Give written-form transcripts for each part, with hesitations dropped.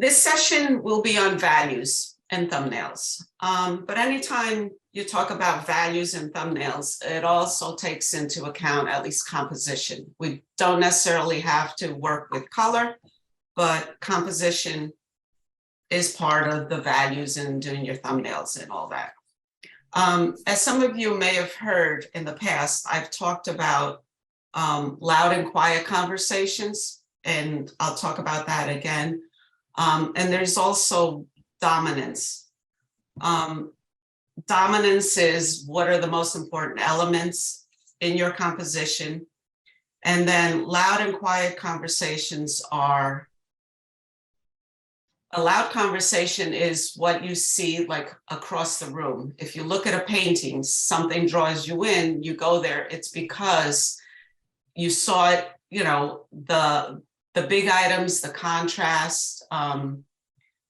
This session will be on values and thumbnails. But anytime you talk about values and thumbnails, it also takes into account at least composition. We don't necessarily have to work with color, but composition is part of the values in doing your thumbnails and all that. As some of you may have heard in the past, I've talked about loud and quiet conversations, and I'll talk about that again. And there's also dominance. Dominance is what are the most important elements in your composition. And then loud and quiet conversations are, a loud conversation is what you see like across the room. If you look at a painting, something draws you in, you go there, it's because you saw it, you know, the big items, the contrast,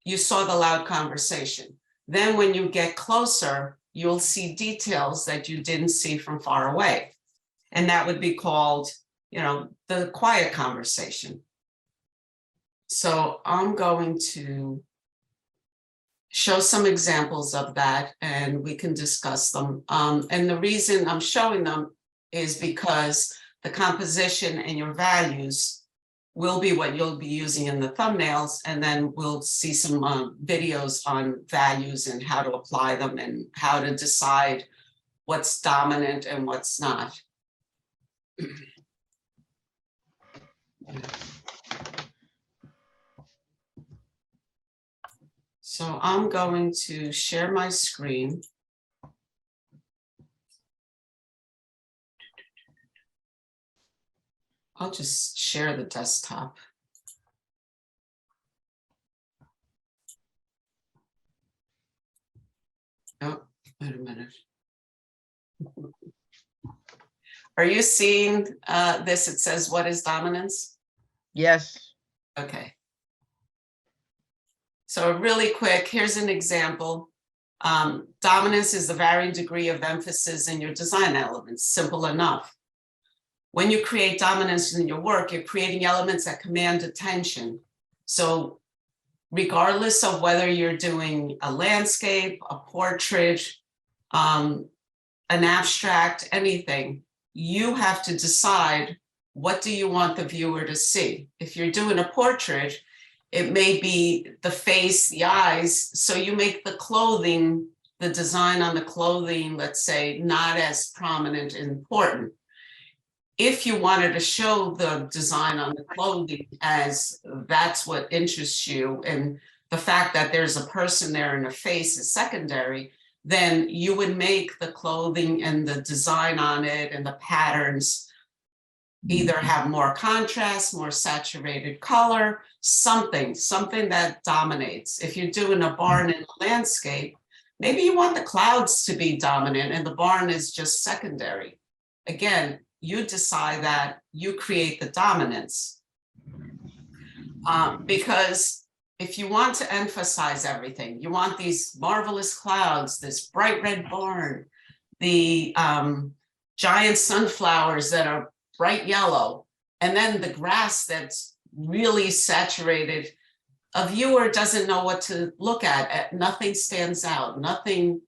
you saw the loud conversation. Then when you get closer, you'll see details that you didn't see from far away. And that would be called, you know, the quiet conversation. So I'm going to show some examples of that and we can discuss them. And the reason I'm showing them is because the composition and your values will be what you'll be using in the thumbnails, and then we'll see some videos on values and how to apply them and how to decide what's dominant and what's not. So I'm going to share my screen. I'll just share the desktop. Oh, wait a minute. Are you seeing this? It says, what is dominance? Yes. Okay. So really quick, here's an example. Dominance is the varying degree of emphasis in your design elements, simple enough. When you create dominance in your work, you're creating elements that command attention. So regardless of whether you're doing a landscape, a portrait, an abstract, anything, you have to decide what do you want the viewer to see. If you're doing a portrait, it may be the face, the eyes, so you make the clothing, the design on the clothing, let's say, not as prominent and important. If you wanted to show the design on the clothing as that's what interests you, and the fact that there's a person there and a face is secondary, then you would make the clothing and the design on it and the patterns either have more contrast, more saturated color, something that dominates. If you're doing a barn in a landscape, maybe you want the clouds to be dominant and the barn is just secondary. Again, you decide that, you create the dominance. Because if you want to emphasize everything, you want these marvelous clouds, this bright red barn, the giant sunflowers that are bright yellow, and then the grass that's really saturated, a viewer doesn't know what to look at. Nothing stands out. Nothing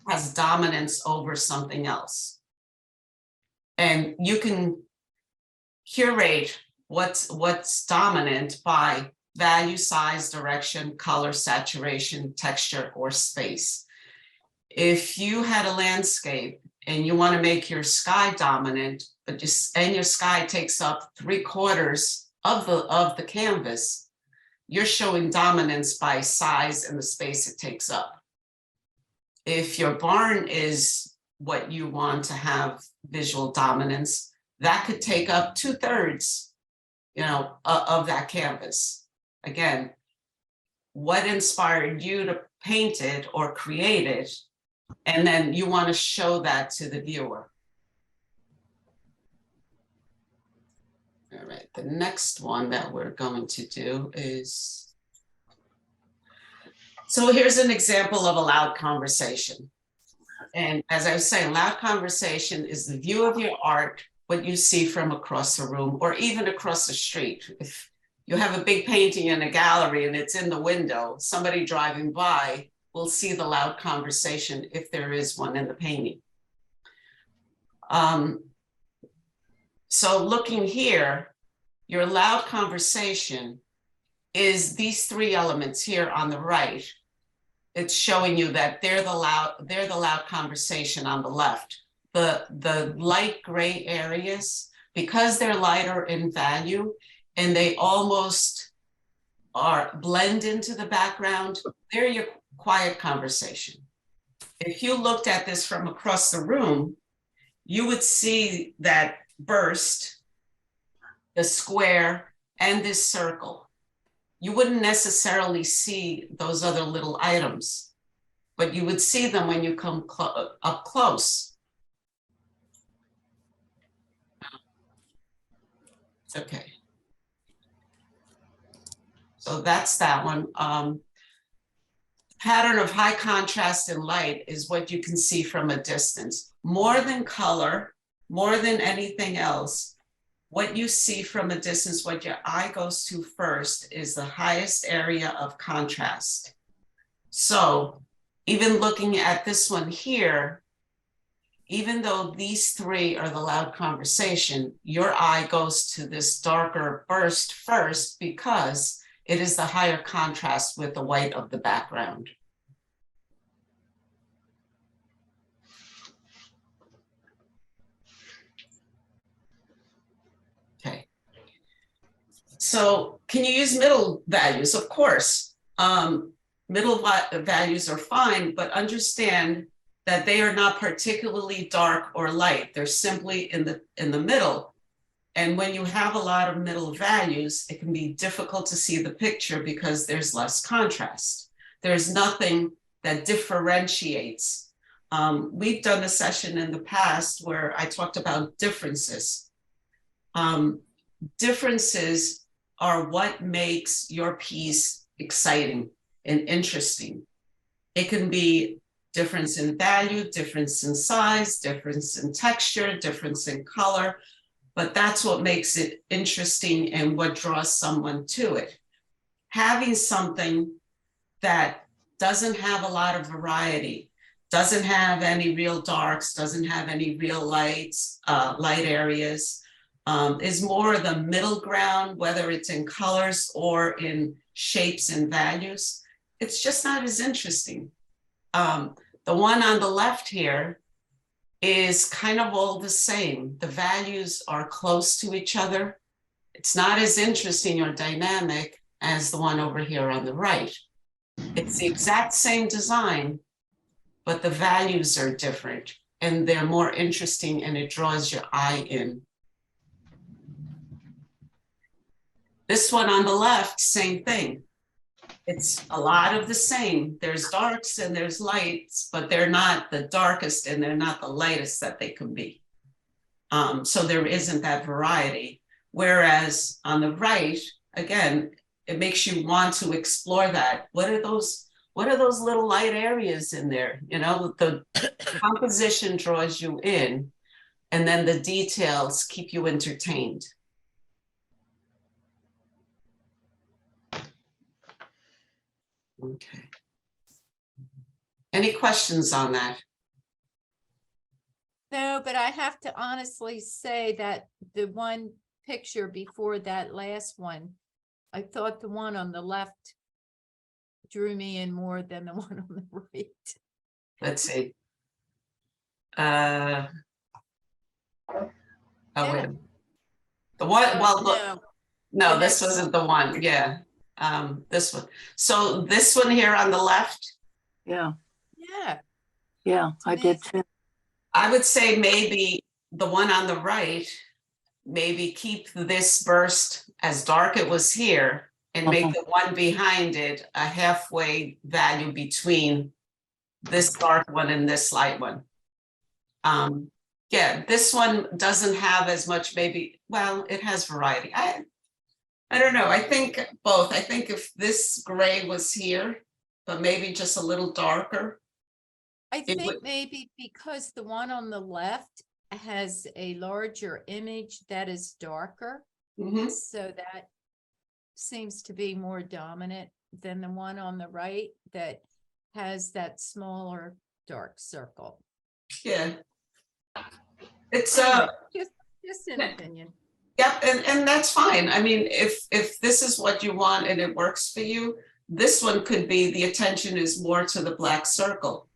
has dominance over something else. And you can curate what's dominant by value, size, direction, color, saturation, texture, or space. If you had a landscape and you want to make your sky dominant, but your sky takes up 3/4 of the canvas, you're showing dominance by size and the space it takes up. If your barn is what you want to have visual dominance, that could take up 2/3, you know, of that canvas. Again, what inspired you to paint it or create it, and then you want to show that to the viewer. All right, the next one that we're going to do is, so here's an example of a loud conversation. And as I was saying, loud conversation is the view of your art, what you see from across the room or even across the street. If you have a big painting in a gallery and it's in the window, somebody driving by will see the loud conversation if there is one in the painting. So looking here, your loud conversation is these three elements here on the right. It's showing you that they're the loud conversation on the left. The light gray areas, because they're lighter in value and they almost blend into the background, they're your quiet conversation. If you looked at this from across the room, you would see that burst, the square, and this circle. You wouldn't necessarily see those other little items, but you would see them when you come up close. Okay. So that's that one. Pattern of high contrast and light is what you can see from a distance. More than color, more than anything else, what you see from a distance, what your eye goes to first is the highest area of contrast. So even looking at this one here, even though these three are the loud conversation, your eye goes to this darker burst first because it is the higher contrast with the white of the background. Okay. So can you use middle values? Of course. Middle values are fine, but understand that they are not particularly dark or light. They're simply in the middle. And when you have a lot of middle values, it can be difficult to see the picture because there's less contrast. There's nothing that differentiates. We've done a session in the past where I talked about differences. Differences are what makes your piece exciting and interesting. It can be difference in value, difference in size, difference in texture, difference in color, but that's what makes it interesting and what draws someone to it. Having something that doesn't have a lot of variety, doesn't have any real darks, doesn't have any real lights, light areas, is more the middle ground, whether it's in colors or in shapes and values. It's just not as interesting. The one on the left here is kind of all the same. The values are close to each other. It's not as interesting or dynamic as the one over here on the right. It's the exact same design, but the values are different and they're more interesting and it draws your eye in. This one on the left, same thing. It's a lot of the same. There's darks and there's lights, but they're not the darkest and they're not the lightest that they can be. So there isn't that variety. Whereas on the right, again, it makes you want to explore that. What are those little light areas in there? You know, the composition draws you in and then the details keep you entertained. Okay. Any questions on that? No, but I have to honestly say that the one picture before that last one, I thought the one on the left drew me in more than the one on the right. Let's see. Oh, wait. The one, well, look, no, this wasn't the one. Yeah. This one. So this one here on the left. Yeah. Yeah. Yeah, I did too. I would say maybe the one on the right, maybe keep this burst as dark it was here and make the one behind it a halfway value between this dark one and this light one. Yeah, this one doesn't have as much, maybe, well, it has variety. I don't know. I think both. I think if this gray was here, but maybe just a little darker. I think maybe because the one on the left has a larger image that is darker, so that seems to be more dominant than the one on the right that has that smaller dark circle. Yeah. It's Anyway, just an yeah. opinion. Yep, and that's fine. I mean, if this is what you want and it works for you, this one could be the attention is more to the black circle.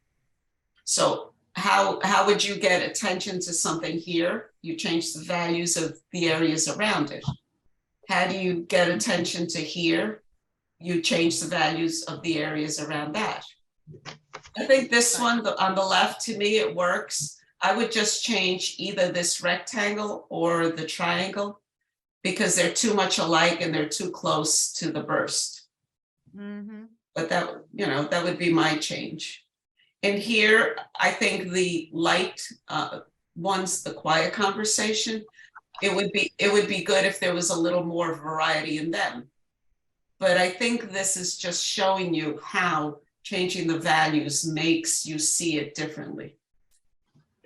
So how would you get attention to something here? You change the values of the areas around it. How do you get attention to here? You change the values of the areas around that. I think this one on the left, to me, it works. I would just change either this rectangle or the triangle because they're too much alike and they're too close to the burst. Mm-hmm. But that, you know, that would be my change. And here, I think the light one's the quiet conversation. It would be good if there was a little more variety in them. But I think this is just showing you how changing the values makes you see it differently,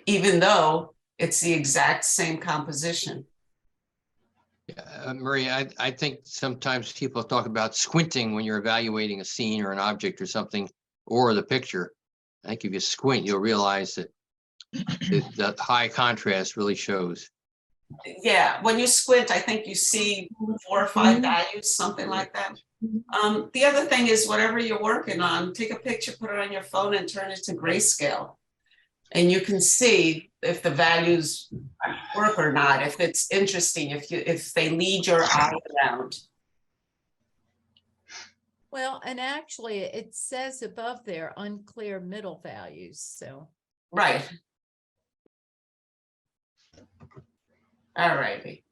even though it's the exact same composition. Maria, I think sometimes people talk about squinting when you're evaluating a scene or an object or something, or the picture. I think if you squint, you'll realize that that high contrast really shows. Yeah, when you squint, I think you see 4 or 5 values, something like that. The other thing is whatever you're working on, take a picture, put it on your phone and turn it to grayscale. And you can see if the values work or not, if it's interesting, if they lead your eye around. Well, and actually it says above there, unclear middle values, so. Right. All righty.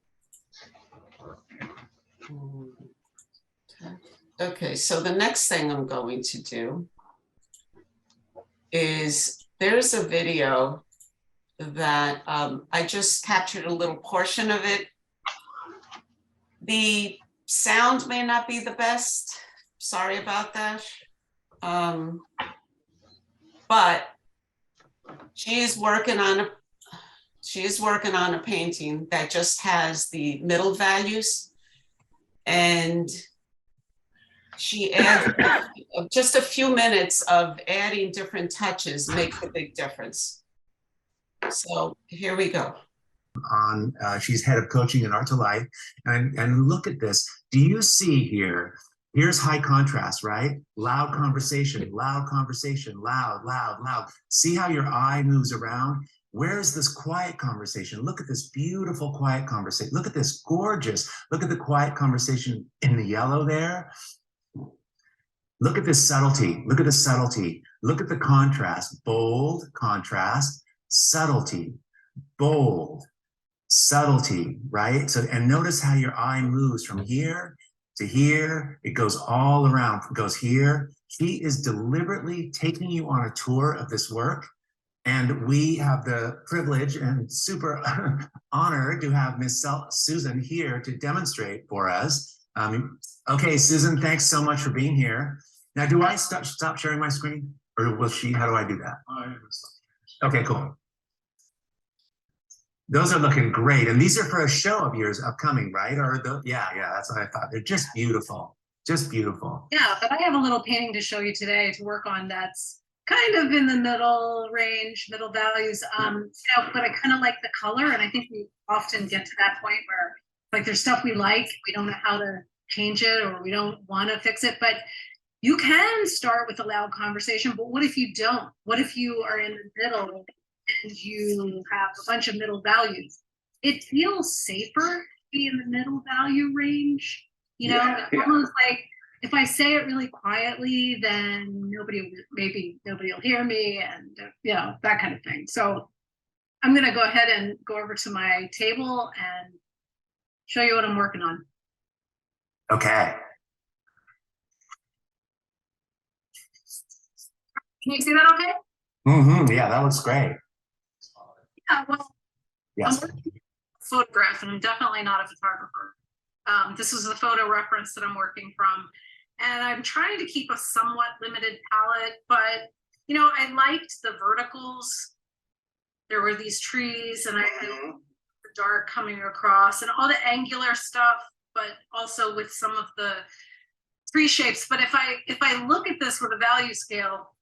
Okay, so the next thing I'm going to do is there's a video that I just captured a little portion of it. The sound may not be the best. Sorry about that. But she is working on a painting that just has the middle values, and she adds just a few minutes of adding different touches makes a big difference. So here we go. She's head of coaching in Art to Life, and look at this. Do you see here? Here's high contrast, right? Loud conversation, loud, loud. See how your eye moves around? Where's this quiet conversation? Look at this beautiful quiet conversation. Look at this gorgeous. Look at the quiet conversation in the yellow there. Look at this subtlety. Look at the subtlety. Look at the contrast. Bold, contrast, subtlety, bold, subtlety, right? So, and notice how your eye moves from here to here. It goes all around, it goes here. She is deliberately taking you on a tour of this work. And we have the privilege and super honor to have Miss Susan here to demonstrate for us. Okay, Susan, thanks so much for being here. Now, do I stop sharing my screen, or will she? How do I do that? Okay, cool. Those are looking great, and these are for a show of yours upcoming, right? Or yeah, that's what I thought. They're just beautiful, just beautiful. Yeah, but I have a little painting to show you today to work on that's kind of in the middle range, middle values. But I kind of like the color, and I think we often get to that point where, like, there's stuff we like, we don't know how to change it, or we don't want to fix it. But you can start with a loud conversation. But what if you don't? What if you are in the middle and you have a bunch of middle values? It feels safer to be in the middle value range. You know, it's almost like, if I say it really quietly, then maybe nobody will hear me, and you know, that kind of thing. So I'm going to go ahead and go over to my table and show you what I'm working on. Okay. Can you see that okay? Mm-hmm. Yeah, that looks great. Yeah, well, yes. I'm working on a photograph, and I'm definitely not a photographer. This is the photo reference that I'm working from. And I'm trying to keep a somewhat limited palette, but, you know, I liked the verticals. There were these trees, and I had the dark coming across, and all the angular stuff but also with some of the tree shapes. But if I look at this with a value scale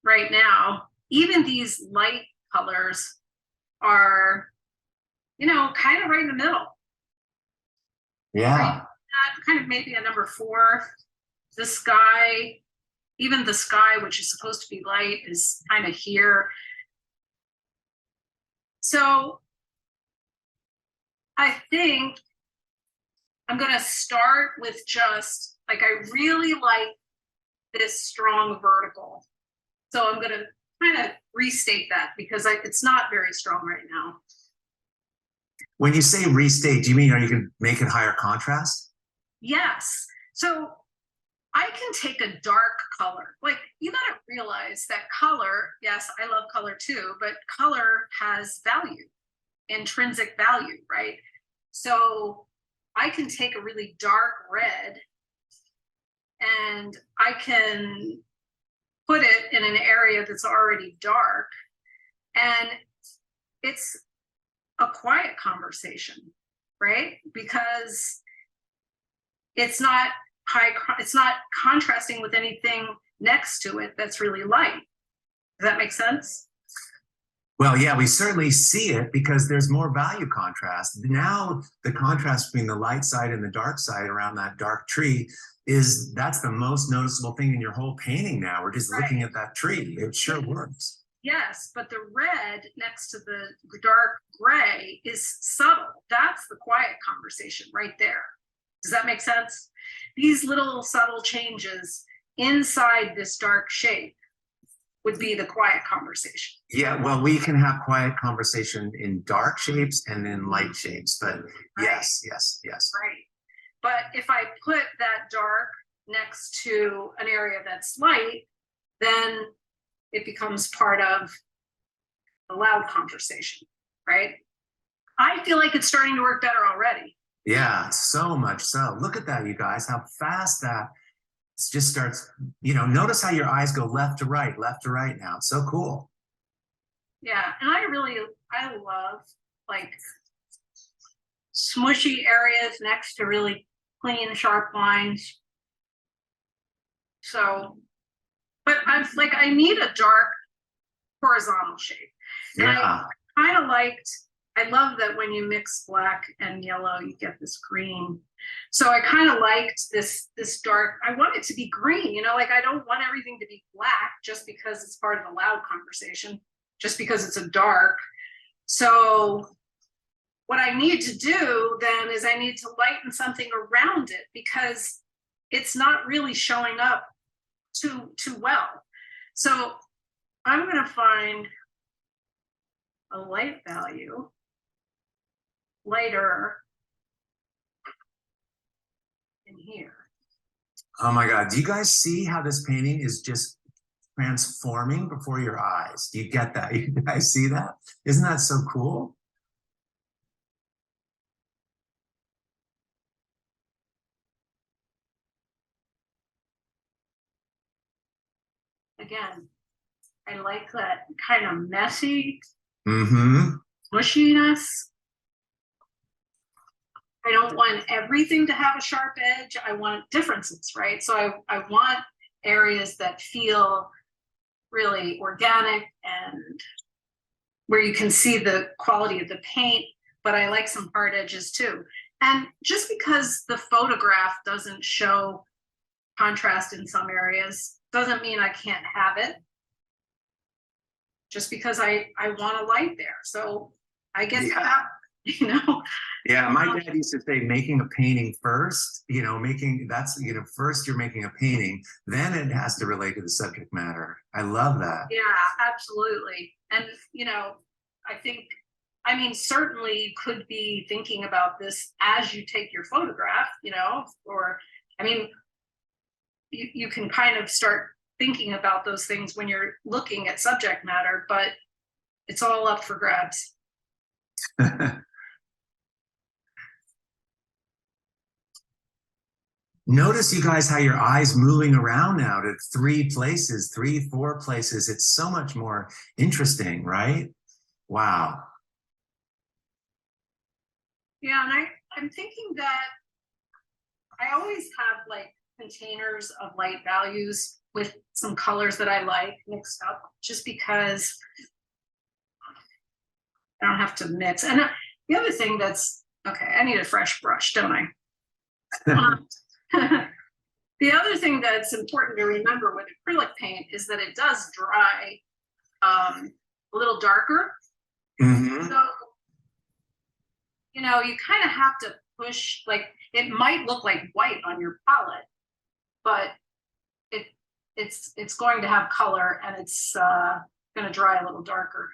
right now, even these light colors are, you know, kind of right in the middle. Yeah. Kind of maybe a number 4. The sky, even the sky, which is supposed to be light, is kind of here. So I think I'm going to start with just like, I really like this strong vertical. So I'm going to kind of restate that because it's not very strong right now. When you say restate, do you mean, are you can make it higher contrast? Yes. So I can take a dark color. Like, you gotta realize that color, yes, I love color too, but color has value, intrinsic value, right? So I can take a really dark red and I can put it in an area that's already dark, and it's a quiet conversation, right? Because it's not it's not contrasting with anything next to it that's really light. Does that make sense? Well, yeah, we certainly see it because there's more value contrast. Now, the contrast between the light side and the dark side around that dark tree that's the most noticeable thing in your whole painting now. We're just looking at that tree. It sure works. Yes, but the red next to the dark gray is subtle. That's the quiet conversation right there. Does that make sense? These little subtle changes inside this dark shape would be the quiet conversation. Yeah, well, we can have quiet conversation in dark shapes and in light shapes, but yes. Right. But if I put that dark next to an area that's light, then it becomes part of a loud conversation, right? I feel like it's starting to work better already. Yeah, so much so. Look at that, you guys, how fast that just starts, you know, notice how your eyes go left to right now. It's so cool. Yeah, and I love like smushy areas next to really clean, sharp lines. So, but I need a dark horizontal shape. And Yeah. I love that when you mix black and yellow, you get this green. So I kind of liked this dark. I want it to be green, you know, like I don't want everything to be black just because it's part of a loud conversation, just because it's a dark. So what I need to do then is I need to lighten something around it because it's not really showing up too well. So I'm going to find a light value, lighter in here. Oh my God, do you guys see how this painting is just transforming before your eyes? Do you get that? You guys see that? Isn't that so cool? Again, I like that kind of messy Mm-hmm. mushiness. I don't want everything to have a sharp edge. I want differences, right? So I want areas that feel really organic and where you can see the quality of the paint, but I like some hard edges too. And just because the photograph doesn't show contrast in some areas doesn't mean I can't have it. Just because I want a light there. So I get to have, you know. Yeah, my dad used to say making a painting first, you know, first you're making a painting, then it has to relate to the subject matter. I love that. Yeah, absolutely. And, you know, I mean, certainly you could be thinking about this as you take your photograph, you know, or, I mean, you can kind of start thinking about those things when you're looking at subject matter, but it's all up for grabs. Notice, you guys, how your eyes moving around now to 3 places, 3, 4 places. It's so much more interesting, right? Wow. Yeah, and I'm thinking that I always have like containers of light values with some colors that I like mixed up, just because I don't have to mix. And the other thing that's, okay, I need a fresh brush, don't I? The other thing that's important to remember with acrylic paint is that it does dry a little darker. Mhm. So, you know, you kind of have to push, like, it might look like white on your palette, but it's going to have color, and it's going to dry a little darker.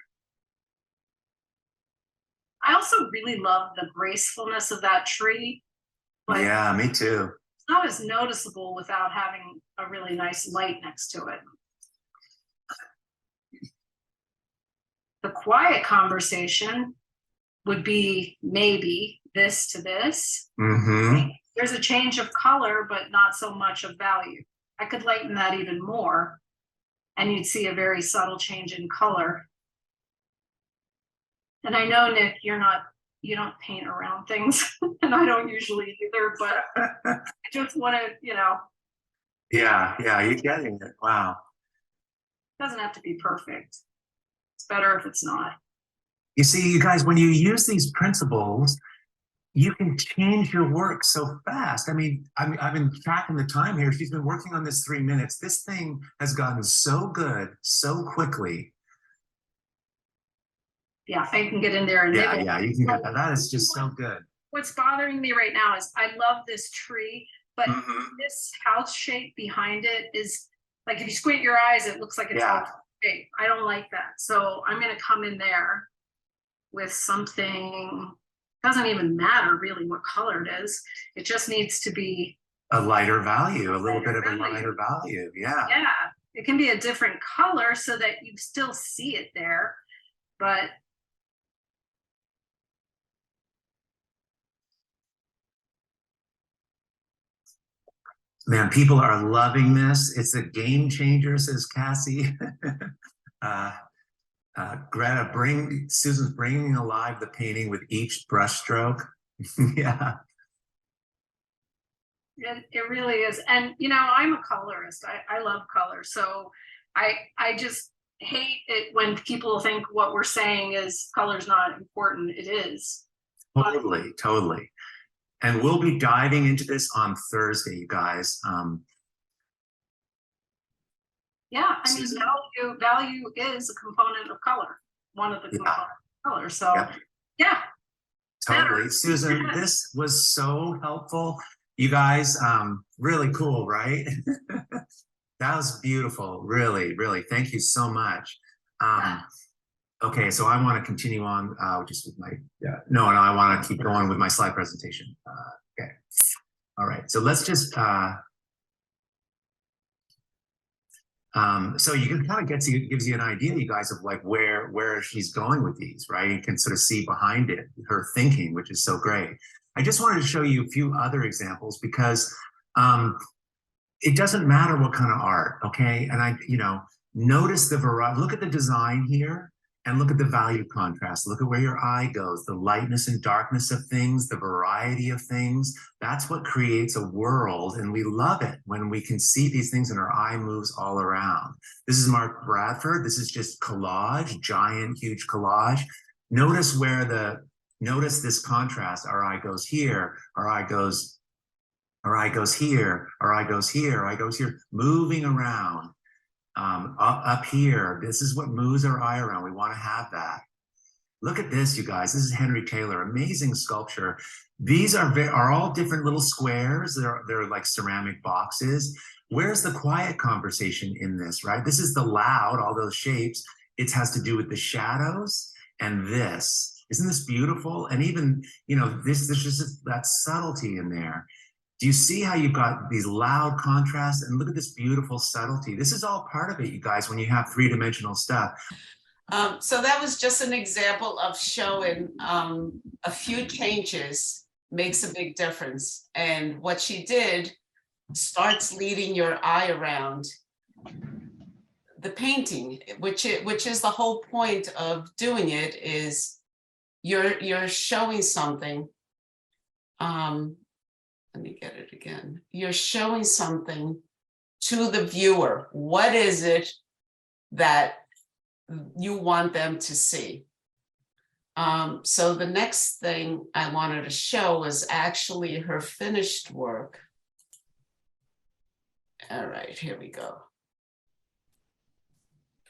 I also really love the gracefulness of that tree, but Yeah, me too. it's not as noticeable without having a really nice light next to it. The quiet conversation would be maybe this to this. Mm-hmm. There's a change of color, but not so much of value. I could lighten that even more, and you'd see a very subtle change in color. And I know, Nick, you don't paint around things, and I don't usually either, but I just want to, you know. Yeah, you're getting it. Wow. It doesn't have to be perfect. It's better if it's not. You see, you guys, when you use these principles, you can change your work so fast. I mean, I've been tracking the time here. She's been working on this 3 minutes. This thing has gotten so good so quickly. Yeah, I can get in there and nibble. Yeah, you can get that. That is just so good. What's bothering me right now is I love this tree, but Mhm. this house shape behind it is like, if you squint your eyes, it looks like it's Yeah. out of shape. I don't like that. So I'm going to come in there with something. Doesn't even matter really what color it is. It just needs to be A lighter value, a little bit of a value. lighter value. Yeah. Yeah, it can be a different color so that you still see it there, but Man, people are loving this. It's a game changer, says Cassie. Greta, Susan's bringing alive the painting with each brushstroke. Yeah. it really is. And you know, I'm a colorist. I love color. So I just hate it when people think what we're saying is color's not important. It is. Totally. And we'll be diving into this on Thursday, you guys. Yeah, I mean, Susan? value is a component of color, one of the components of color. So Yeah. yeah. Totally. Better. Susan, this was so helpful. You guys, really cool, right? That was beautiful. Really. Thank you so much. Okay, so I want to continue on just with my, no, I want to keep going with my slide presentation. Okay. All right, so let's just, so you can kind of gives you an idea, you guys, of like where she's going with these, right? You can sort of see behind it, her thinking, which is so great. I just wanted to show you a few other examples because it doesn't matter what kind of art, okay? And notice the variety, look at the design here and look at the value contrast. Look at where your eye goes, the lightness and darkness of things, the variety of things. That's what creates a world, and we love it when we can see these things and our eye moves all around. This is Mark Bradford. This is just collage, giant, huge collage. Notice this contrast. Our eye goes here, our eye goes here, our eye goes here, our eye goes here, moving around. Up here, this is what moves our eye around. We want to have that. Look at this, you guys. This is Henry Taylor, amazing sculpture. These are all different little squares. They're like ceramic boxes. Where's the quiet conversation in this, right? This is the loud, all those shapes. It has to do with the shadows and this. Isn't this beautiful? And even, there's just that subtlety in there. Do you see how you've got these loud contrasts? And look at this beautiful subtlety. This is all part of it, you guys, when you have three-dimensional stuff. So that was just an example of showing a few changes makes a big difference. And what she did starts leading your eye around the painting, which is the whole point of doing it, is you're showing something. let me get it again. You're showing something to the viewer. What is it that you want them to see? So the next thing I wanted to show was actually her finished work. All right, here we go.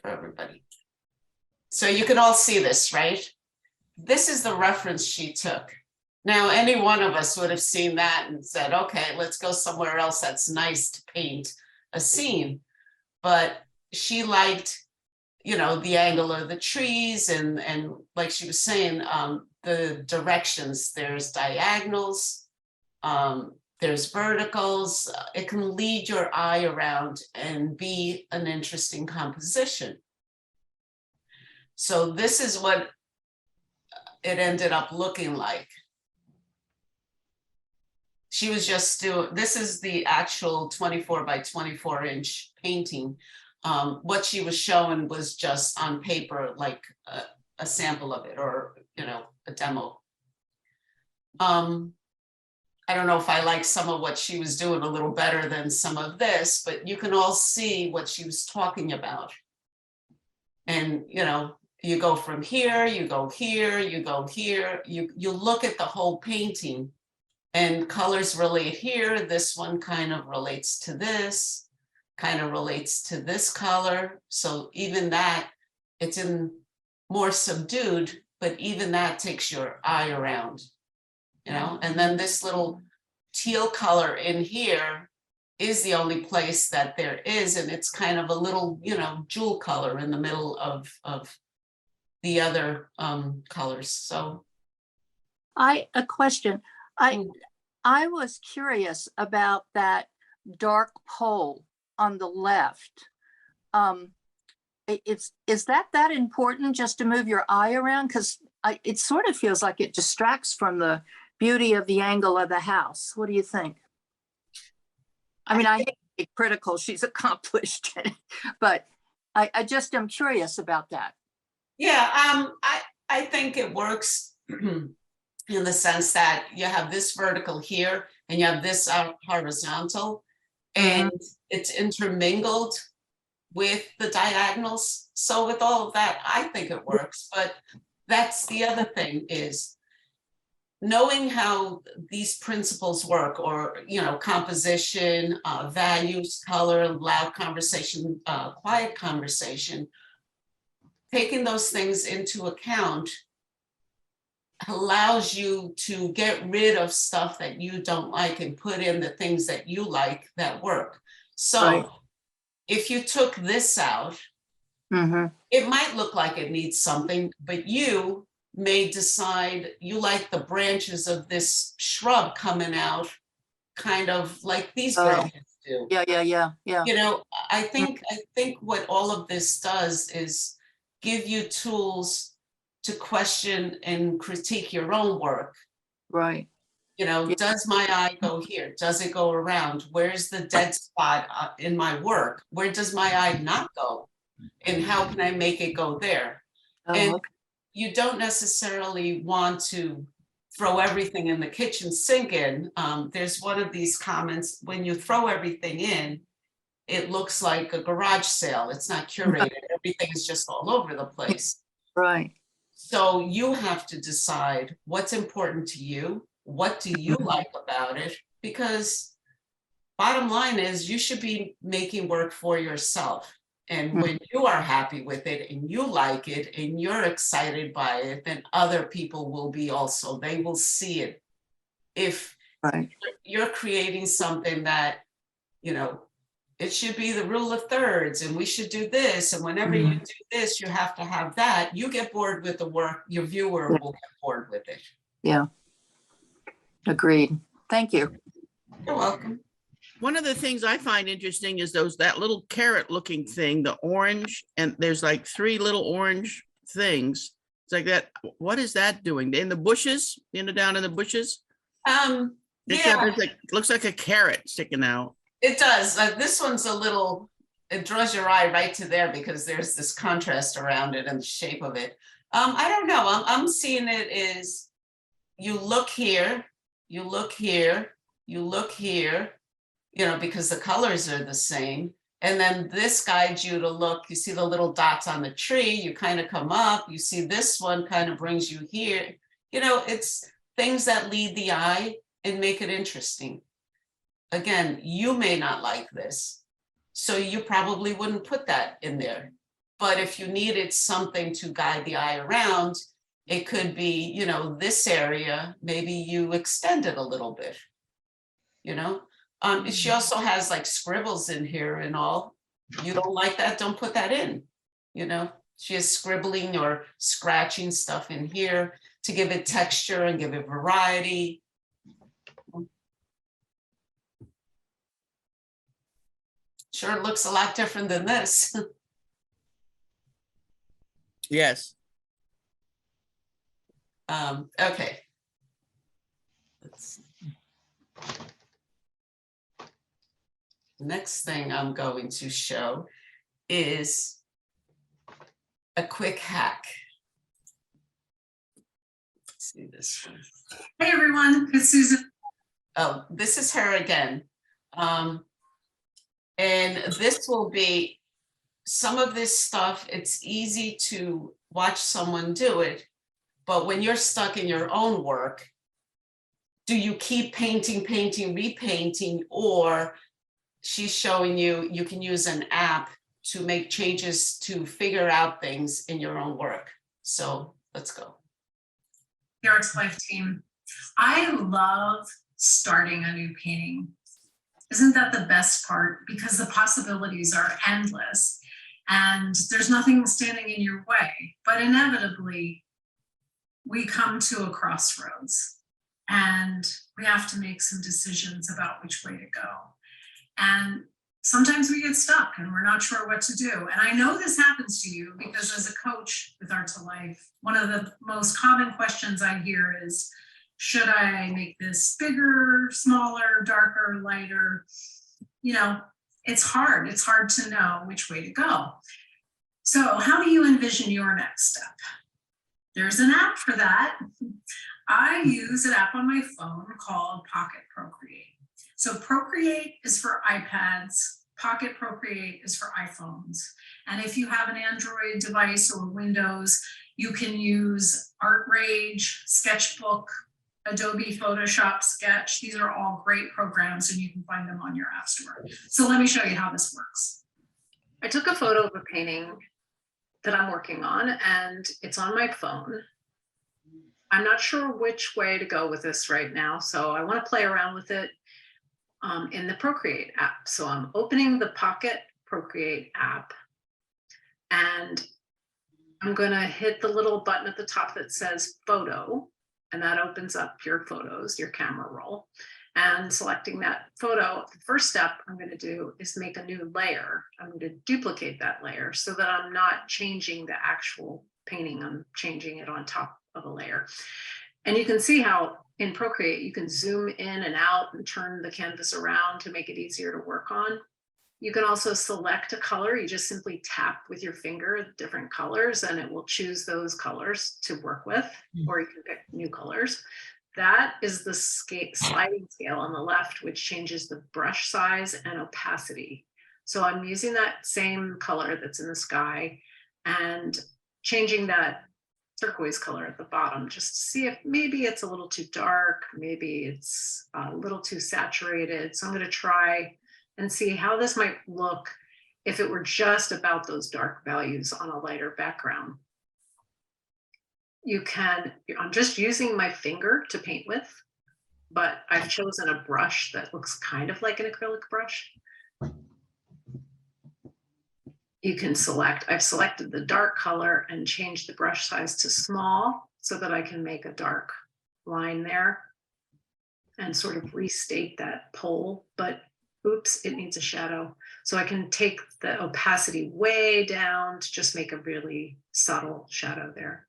For everybody. So you can all see this, right? This is the reference she took. Now, any one of us would have seen that and said, okay, let's go somewhere else that's nice to paint a scene. But she liked, you know, the angle of the trees and like she was saying, the directions. There's diagonals, there's verticals. It can lead your eye around and be an interesting composition. So this is what it ended up looking like. She was just doing, this is the actual 24 by 24 inch painting. What she was showing was just on paper, like a sample of it, or, you know, a demo. I don't know if I like some of what she was doing a little better than some of this, but you can all see what she was talking about. And, you know, you go from here, you go here, you go here, you look at the whole painting and colors relate here. This one kind of relates to this, kind of relates to this color. So even that, it's in more subdued, but even that takes your eye around, you know? And then this little teal color in here is the only place that there is, and it's kind of a little, you know, jewel color in the middle of the other colors. So A question. I was curious about that dark pole on the left. Is that important just to move your eye around? Because it sort of feels like it distracts from the beauty of the angle of the house. What do you think? I mean, I hate to be critical. She's accomplished, but I just am curious about that. yeah, I think it works in the sense that you have this vertical here and you have this horizontal, and it's intermingled with the diagonals. So with all of that, I think it works. But that's the other thing, is knowing how these principles work, or, you know, composition, values, color, loud conversation, quiet conversation, taking those things into account allows you to get rid of stuff that you don't like and put in the things that you like that work. So Right. if you took this out, it might look like it needs something, but you may decide you like the branches of this shrub coming out kind of like these branches do. Yeah. You know, I think what all of this does is give you tools to question and critique your own work. Right. You know, Yeah. does my eye go here? Does it go around? Where's the dead spot in my work? Where does my eye not go? And how can I make it go there? And Okay. you don't necessarily want to throw everything in the kitchen sink in. There's one of these comments, when you throw everything in, it looks like a garage sale. It's not curated. Everything is just all over the place. Right. So you have to decide what's important to you. What do you like about it? Because bottom line is, you should be making work for yourself. And when you are happy with it and you like it and you're excited by it, then other people will be also. They will see it. If Right. you're creating something that, you know, it should be the rule of thirds and we should do this, and whenever you do this, you have to have that, you get bored with the work, your viewer will get bored with it. Yeah. Agreed. Thank you. You're welcome. One of the things I find interesting is that little carrot looking thing, the orange, and there's like 3 little orange things. It's like that. What is that doing in the bushes? Down in the bushes? Yeah, There's like, looks like a carrot sticking out. it does. This one's a little, it draws your eye right to there because there's this contrast around it and the shape of it. I don't know. I'm seeing it as you look here, you look here, you look here, you know, because the colors are the same. And then this guides you to look, you see the little dots on the tree, you kind of come up, you see this one kind of brings you here. You know, it's things that lead the eye and make it interesting. Again, you may not like this, so you probably wouldn't put that in there. But if you needed something to guide the eye around, it could be, you know, this area, maybe you extend it a little bit, you know? She also has like scribbles in here and all. You don't like that, don't put that in, you know? She is scribbling or scratching stuff in here to give it texture and give it variety. Sure, it looks a lot different than this. Yes. Okay. Let's see. Next thing I'm going to show is a quick hack. Let's see this one. Hey everyone, it's Susan. Oh, this is her again. And this will be some of this stuff. It's easy to watch someone do it, but when you're stuck in your own work, do you keep painting, repainting, or she's showing you, you can use an app to make changes to figure out things in your own work. So let's go. The Arts Life team. I love starting a new painting. Isn't that the best part? Because the possibilities are endless and there's nothing standing in your way. But inevitably, we come to a crossroads and we have to make some decisions about which way to go. And sometimes we get stuck and we're not sure what to do. And I know this happens to you because as a coach with Art to Life, one of the most common questions I hear is, should I make this bigger, smaller, darker, lighter? You know, it's hard. It's hard to know which way to go. So how do you envision your next step? There's an app for that. I use an app on my phone called Pocket Procreate. So Procreate is for iPads, Pocket Procreate is for iPhones. And if you have an Android device or Windows, you can use ArtRage, Sketchbook, Adobe Photoshop, Sketch. These are all great programs and you can find them on your app store. So let me show you how this works. I took a photo of a painting that I'm working on and it's on my phone. I'm not sure which way to go with this right now, so I want to play around with it in the Procreate app. So I'm opening the Pocket Procreate app and I'm going to hit the little button at the top that says photo, and that opens up your photos, your camera roll. And selecting that photo, the first step I'm going to do is make a new layer. I'm going to duplicate that layer so that I'm not changing the actual painting, I'm changing it on top of a layer. And you can see how in Procreate, you can zoom in and out and turn the canvas around to make it easier to work on. You can also select a color. You just simply tap with your finger different colors and it will choose those colors to work with, or you can pick new colors. That is the sliding scale on the left, which changes the brush size and opacity. So I'm using that same color that's in the sky and changing that turquoise color at the bottom just to see if maybe it's a little too dark, maybe it's a little too saturated. So I'm going to try and see how this might look if it were just about those dark values on a lighter background. You can, I'm just using my finger to paint with, but I've chosen a brush that looks kind of like an acrylic brush. You can select, I've selected the dark color and changed the brush size to small so that I can make a dark line there and sort of restate that pole, but oops, it needs a shadow. So I can take the opacity way down to just make a really subtle shadow there.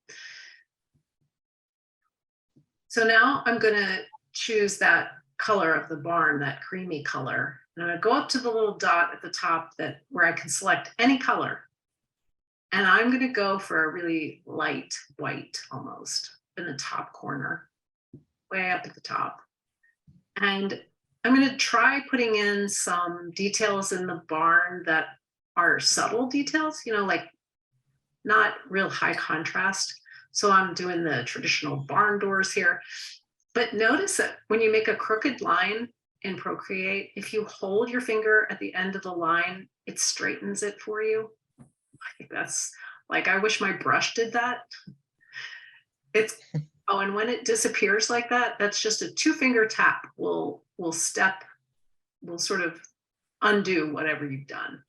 So now I'm going to choose that color of the barn, that creamy color. And I'm going to go up to the little dot at the top that where I can select any color. And I'm going to go for a really light white almost in the top corner, way up at the top. And I'm going to try putting in some details in the barn that are subtle details, you know, like not real high contrast. So I'm doing the traditional barn doors here. But notice that when you make a crooked line in Procreate, if you hold your finger at the end of the line, it straightens it for you. I think that's like, I wish my brush did that. It's, oh, and when it disappears like that, that's just a 2-finger tap will sort of undo whatever you've done.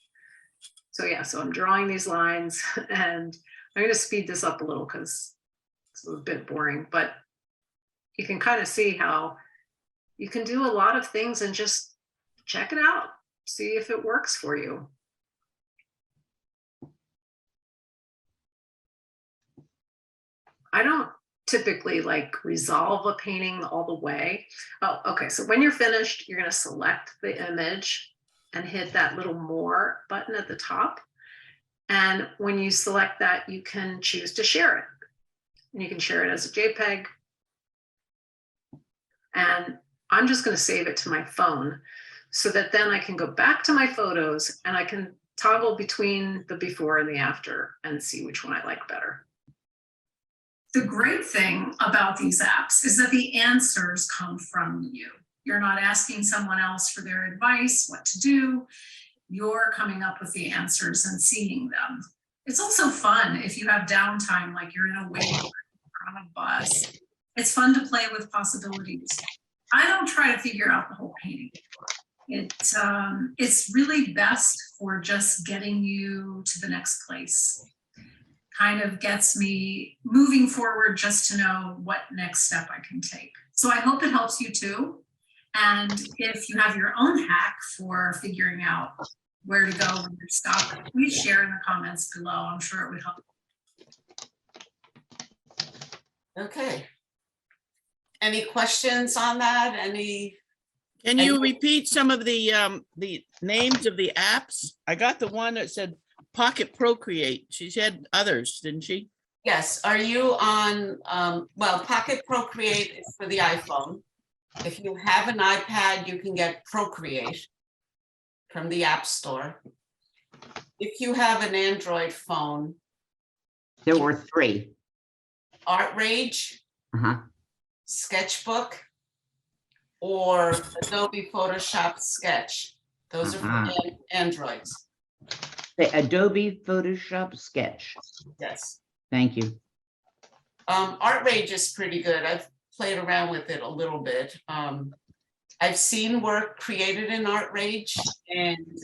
So yeah, so I'm drawing these lines and I'm going to speed this up a little because it's a bit boring, but you can kind of see how you can do a lot of things and just check it out, see if it works for you. I don't typically like resolve a painting all the way. Oh, okay. So when you're finished, you're going to select the image and hit that little more button at the top. And when you select that, you can choose to share it. And you can share it as a JPEG. And I'm just going to save it to my phone so that then I can go back to my photos and I can toggle between the before and the after and see which one I like better. The great thing about these apps is that the answers come from you. You're not asking someone else for their advice, what to do. You're coming up with the answers and seeing them. It's also fun if you have downtime, like you're in a waiting room or on a bus. It's fun to play with possibilities. I don't try to figure out the whole painting. It's really best for just getting you to the next place. Kind of gets me moving forward just to know what next step I can take. So I hope it helps you too. And if you have your own hack for figuring out where to go when you're stuck, please share in the comments below. I'm sure it would help. Okay. Any questions on that? Can you repeat some of the names of the apps? I got the one that said Pocket Procreate. She's had others, didn't she? Yes. Are you on, well, Pocket Procreate is for the iPhone. If you have an iPad, you can get Procreate from the App Store. If you have an Android phone, There were 3. Art Rage, Uh-huh. Sketchbook, or Adobe Photoshop Sketch. Those are for Androids. The Adobe Photoshop Sketch. Yes. Thank you. Art Rage is pretty good. I've played around with it a little bit. I've seen work created in Art Rage, and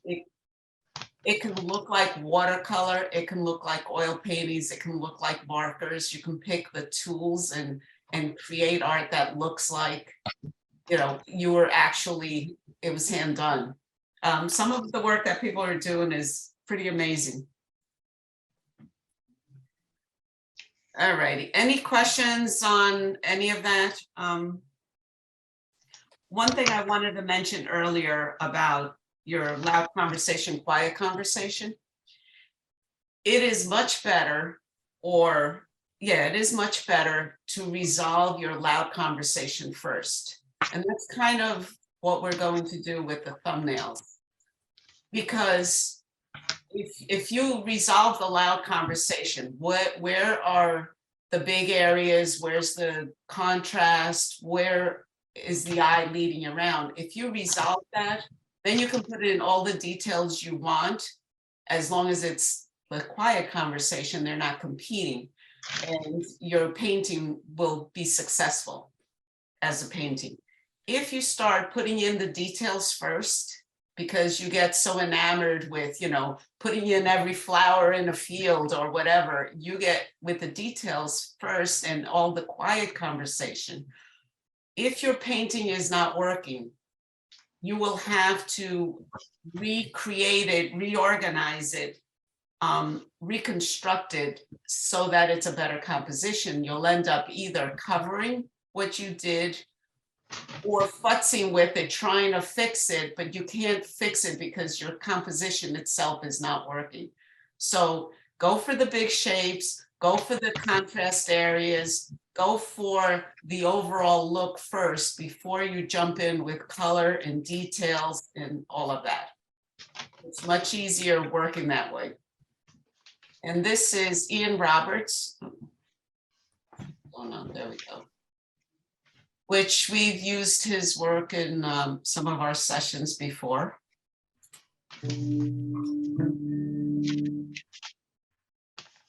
it can look like watercolor. It can look like oil paintings. It can look like markers. You can pick the tools and create art that looks like, you know, you were actually, it was hand done. Some of the work that people are doing is pretty amazing. All righty. Any questions on any of that? One thing I wanted to mention earlier about your loud conversation, quiet conversation. It is much better, it is much better to resolve your loud conversation first. And that's kind of what we're going to do with the thumbnails. Because if you resolve the loud conversation, where are the big areas? Where's the contrast? Where is the eye leading around? If you resolve that, then you can put in all the details you want, as long as it's the quiet conversation, they're not competing, and your painting will be successful as a painting. If you start putting in the details first, because you get so enamored with, you know, putting in every flower in a field or whatever, you get with the details first and all the quiet conversation. If your painting is not working, you will have to recreate it, reorganize it, reconstruct it so that it's a better composition. You'll end up either covering what you did or futzing with it, trying to fix it, but you can't fix it because your composition itself is not working. So go for the big shapes, Go for the contrast areas, go for the overall look first before you jump in with color and details and all of that. It's much easier working that way. And this is Ian Roberts. Oh no, there we go. Which we've used his work in some of our sessions before.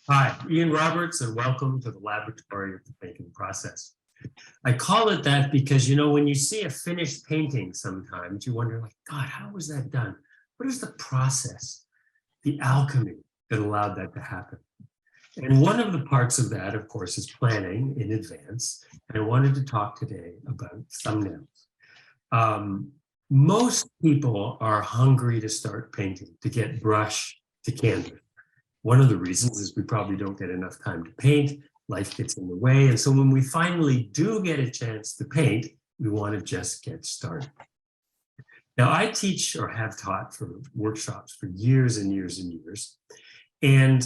Hi, Ian Roberts, and welcome to the Laboratory of the Painting Process. I call it that because, you know, when you see a finished painting sometimes, you wonder, like, God, how was that done? What is the process, the alchemy that allowed that to happen? And one of the parts of that, of course, is planning in advance. And I wanted to talk today about thumbnails. Most people are hungry to start painting, to get brush to canvas. One of the reasons is we probably don't get enough time to paint, life gets in the way. And so when we finally do get a chance to paint, we want to just get started. Now, I teach or have taught for workshops for years and years and years. And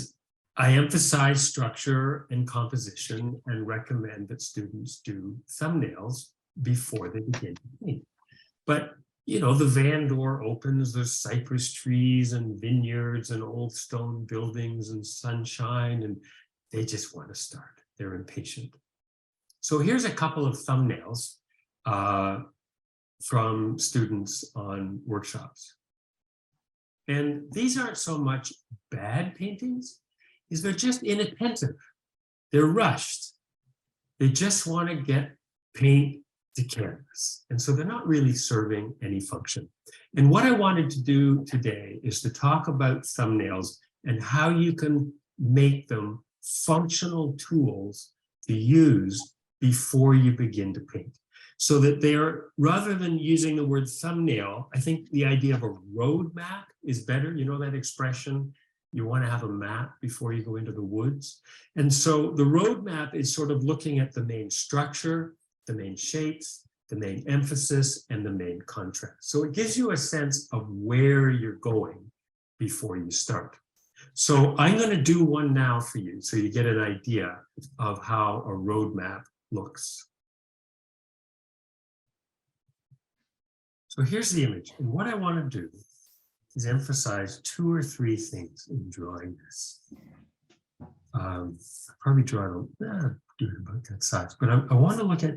I emphasize structure and composition and recommend that students do thumbnails before they begin to paint. But you know, the van door opens, there's cypress trees and vineyards and old stone buildings and sunshine, and they just want to start. They're impatient. So here's a couple of thumbnails from students on workshops. And these aren't so much bad paintings, is they're just inattentive. They're rushed. They just want to get paint to canvas. And so they're not really serving any function. And what I wanted to do today is to talk about thumbnails and how you can make them functional tools to use before you begin to paint. So that they are, rather than using the word thumbnail, I think the idea of a roadmap is better. You know that expression, you want to have a map before you go into the woods. And so the roadmap is sort of looking at the main structure, the main shapes, the main emphasis, and the main contrast. So it gives you a sense of where you're going before you start. So I'm going to do one now for you so you get an idea of how a roadmap looks. So here's the image. And what I want to do is emphasize 2 or 3 things in drawing this. Probably draw it about that size, but I want to look at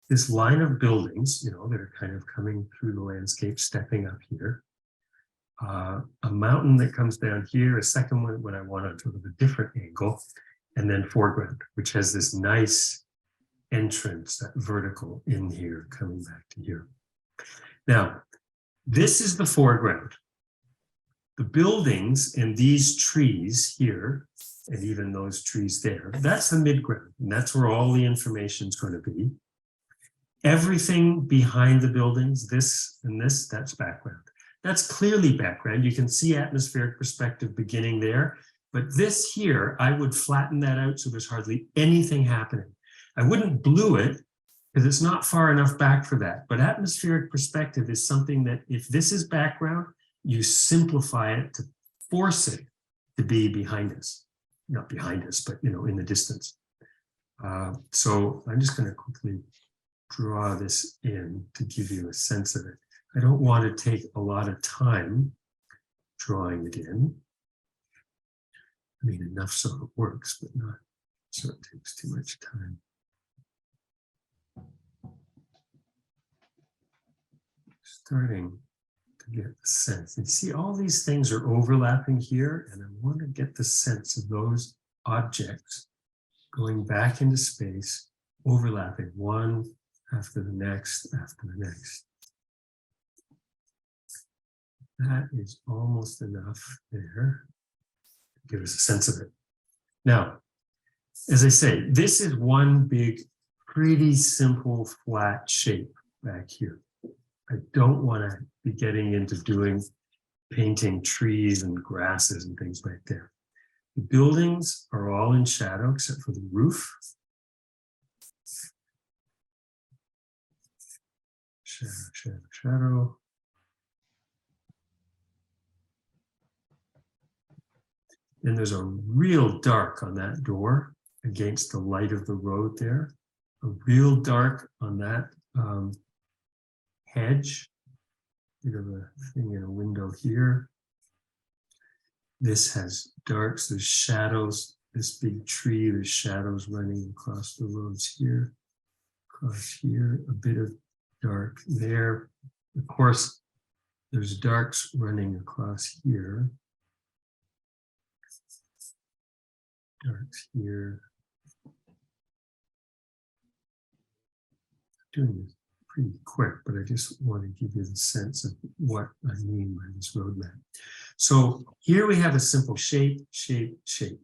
this line of buildings, you know, that are kind of coming through the landscape, stepping up here. A mountain that comes down here, a second one when I want to sort of a different angle, and then foreground, which has this nice entrance, that vertical in here, coming back to here. Now, this is the foreground. The buildings and these trees here, and even those trees there, that's the midground, and that's where all the information is going to be. Everything behind the buildings, this and this, that's background. That's clearly background. You can see atmospheric perspective beginning there, but this here, I would flatten that out so there's hardly anything happening. I wouldn't blue it because it's not far enough back for that, but atmospheric perspective is something that if this is background, you simplify it to force it to be behind us. Not behind us, but you know, in the distance. So I'm just going to quickly draw this in to give you a sense of it. I don't want to take a lot of time drawing it in. I mean, enough so it works, but not so it takes too much time. Starting to get the sense. And see, all these things are overlapping here, and I want to get the sense of those objects going back into space, overlapping one after the next, after the next. That is almost enough there to give us a sense of it. Now, as I say, this is one big, pretty simple flat shape back here. I don't want to be getting into painting trees and grasses and things right there. The buildings are all in shadow except for the roof. Shadow, shadow, shadow. Then there's a real dark on that door against the light of the road there. A real dark on that hedge. Bit of a thing in a window here. This has darks, there's shadows. This big tree, there's shadows running across the roads here. Across here, a bit of dark there. Of course, there's darks running across here. Darks here. Doing this pretty quick, but I just want to give you the sense of what I mean by this roadmap. So here we have a simple shape, shape, shape.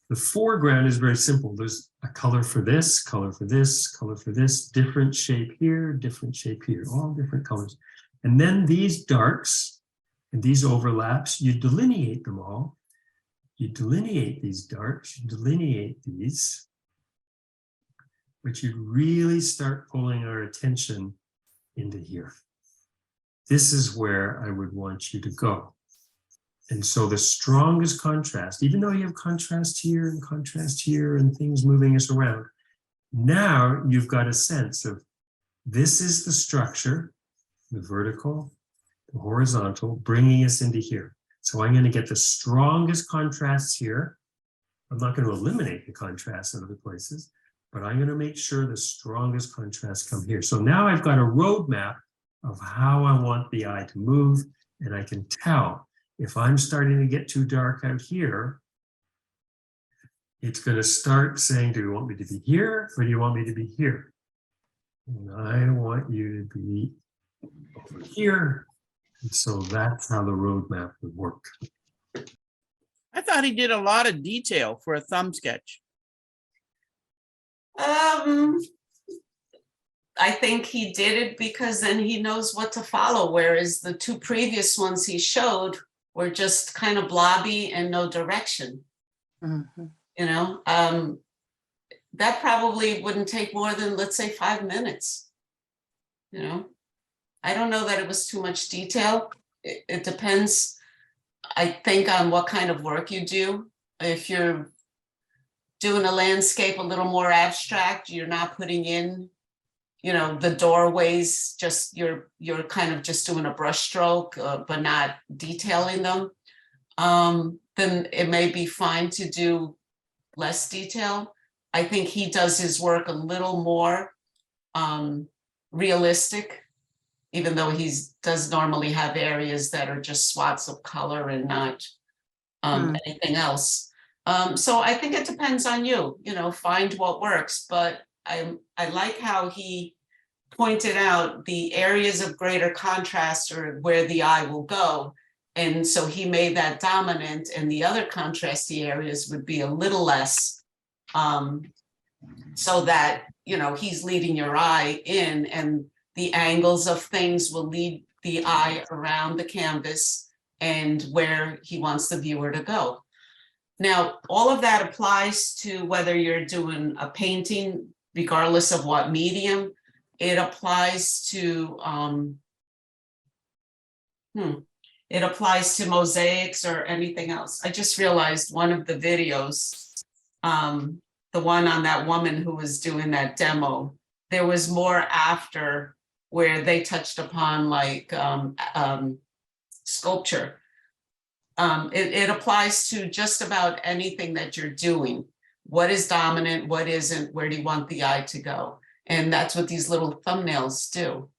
The foreground is very simple. There's a color for this, color for this, color for this, different shape here, all different colors. And then these darks and these overlaps, you delineate them all. You delineate these darks, you delineate these, but you really start pulling our attention into here. This is where I would want you to go. And so the strongest contrast, even though you have contrast here and things moving us around, now you've got a sense of this is the structure, the vertical, the horizontal, bringing us into here. So I'm going to get the strongest contrasts here. I'm not going to eliminate the contrast in other places, but I'm going to make sure the strongest contrasts come here. So now I've got a roadmap of how I want the eye to move, and I can tell if I'm starting to get too dark out here, it's going to start saying, do you want me to be here or do you want me to be here? And I want you to be over here. And so that's how the roadmap would work. I thought he did a lot of detail for a thumb sketch. I think he did it because then he knows what to follow, whereas the two previous ones he showed were just kind of blobby and no direction. Mhm. You know, that probably wouldn't take more than, let's say, 5 minutes. You know, I don't know that it was too much detail. It depends, I think, on what kind of work you do. If you're doing a landscape a little more abstract, you're not putting in, you know, the doorways, just you're kind of just doing a brush stroke, but not detailing them, then it may be fine to do less detail. I think he does his work a little more realistic, even though he does normally have areas that are just swaths of color and not anything else. So I think it depends on you, you know, find what works, but I like how he pointed out the areas of greater contrast are where the eye will go. And so he made that dominant, and the other contrasty areas would be a little less, so that, you know, he's leading your eye in, and the angles of things will lead the eye around the canvas and where he wants the viewer to go. Now, all of that applies to whether you're doing a painting, regardless of what medium. It applies to it applies to mosaics or anything else. I just realized one of the videos, the one on that woman who was doing that demo, there was more after where they touched upon like sculpture. It applies to just about anything that you're doing. What is dominant, what isn't, where do you want the eye to go? And that's what these little thumbnails do.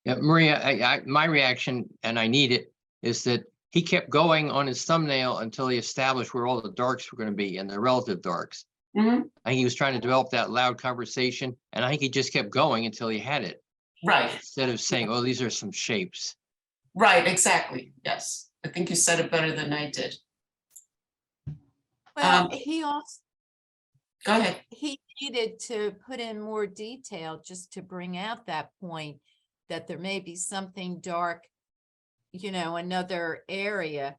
Yeah, Maria, my reaction, and I need it, is that he kept going on his thumbnail until he established where all the darks were going to be and the relative darks. Mhm. I think he was trying to develop that loud conversation, and I think he just kept going until he had it, Right, instead of saying, oh, these are some shapes. right, exactly. Yes, I think you said it better than I did. Well, he also, Go ahead. he needed to put in more detail just to bring out that point that there may be something dark, you know, another area,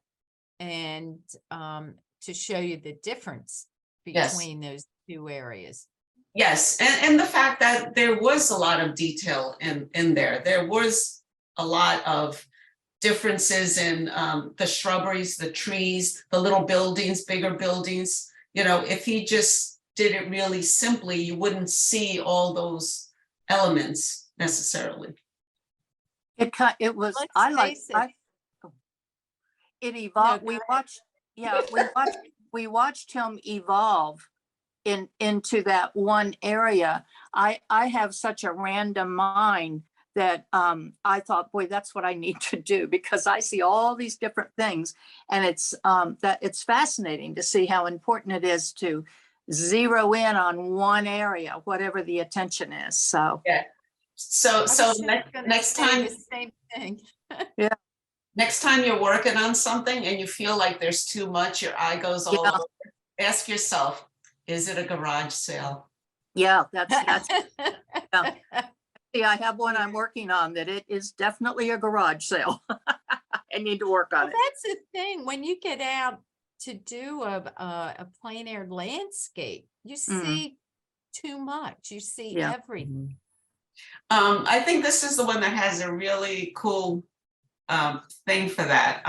and to show you the difference Yes. between those two areas. Yes, and the fact that there was a lot of detail in there. There was a lot of differences in the shrubberies, the trees, the little buildings, bigger buildings. You know, if he just did it really simply, you wouldn't see all those elements necessarily. It was, Let's I like, face it. it evolved, go we ahead. watched, yeah, we watched him evolve into that one area. I have such a random mind that I thought, boy, that's what I need to do, because I see all these different things. And it's fascinating to see how important it is to zero in on one area, whatever the attention is. So So I was so just next gonna next say time the same thing. next time you're working on something and you feel like there's too much, your eye goes all Yeah. over, ask yourself, is it a garage sale? yeah, that's see, I have one I'm working on that it is definitely a garage sale. I need to work on Well, it. that's the thing, when you get out to do a plein air landscape, you see too much, you see Yeah. everything. I think this is the one that has a really cool thing for that.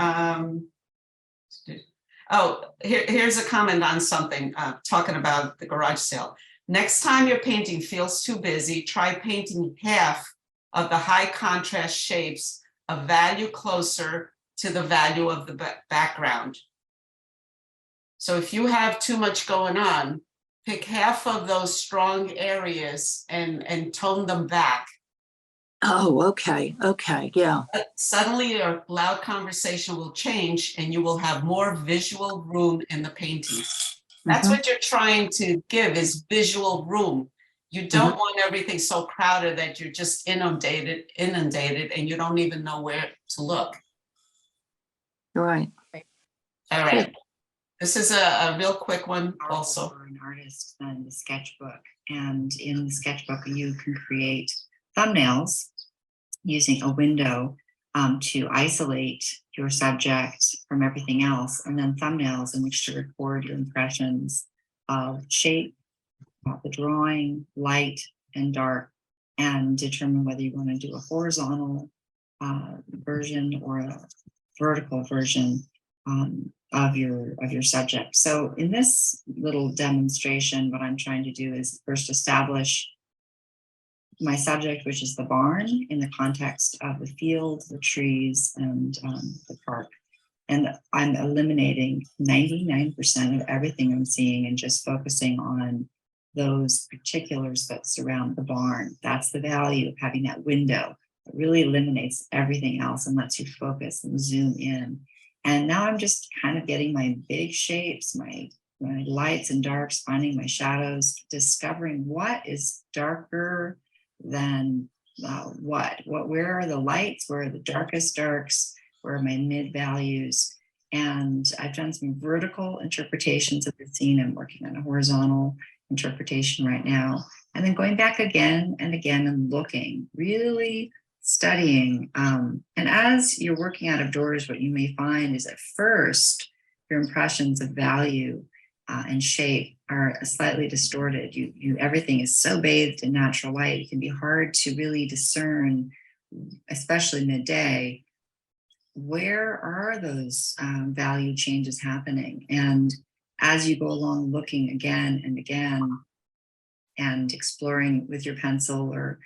Here's a comment on something, talking about the garage sale. Next time your painting feels too busy, try painting half of the high contrast shapes of value closer to the value of the background. So if you have too much going on, pick half of those strong areas and tone them back. Oh, okay. Okay. Yeah. Suddenly your loud conversation will change and you will have more visual room in the painting. That's what you're trying to give, is visual room. You don't want everything so crowded that you're just inundated, and you don't even know where to look. Right. All right. This is a real quick one also. For an artist than the sketchbook. And in the sketchbook, you can create thumbnails using a window to isolate your subject from everything else, and then thumbnails in which to record your impressions of shape, the drawing, light and dark, and determine whether you want to do a horizontal version or a vertical version of your subject. So in this little demonstration, what I'm trying to do is first establish my subject, which is the barn, in the context of the field, the trees, and the park. And I'm eliminating 99% of everything I'm seeing and just focusing on those particulars that surround the barn. That's the value of having that window. It really eliminates everything else and lets you focus and zoom in. And now I'm just kind of getting my big shapes, my lights and darks, finding my shadows, discovering what is darker than where are the lights, where are the darkest darks, where are my mid values. And I've done some vertical interpretations of the scene. I'm working on a horizontal interpretation right now, and then going back again and again and looking, really studying. And as you're working out of doors, what you may find is at first your impressions of value and shape are slightly distorted. Everything is so bathed in natural light, it can be hard to really discern, especially midday, where are those value changes happening. And as you go along looking again and again and exploring with your pencil, or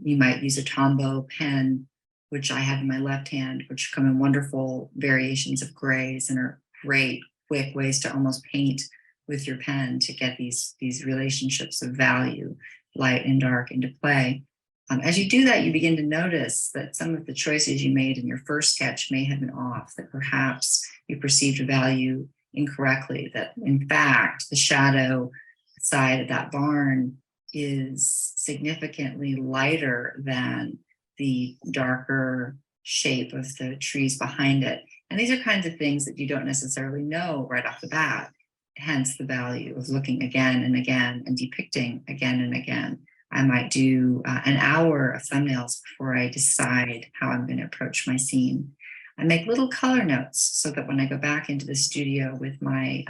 you might use a Tombow pen, which I have in my left hand, which come in wonderful variations of grays and are great quick ways to almost paint with your pen to get these relationships of value, light and dark, into play. As you do that, you begin to notice that some of the choices you made in your first sketch may have been off, that perhaps you perceived a value incorrectly, that in fact the shadow side of that barn is significantly lighter than the darker shape of the trees behind it. And these are kinds of things that you don't necessarily know right off the bat, hence the value of looking again and again and depicting again and again. I might do an hour of thumbnails before I decide how I'm going to approach my scene. I make little color notes so that when I go back into the studio with my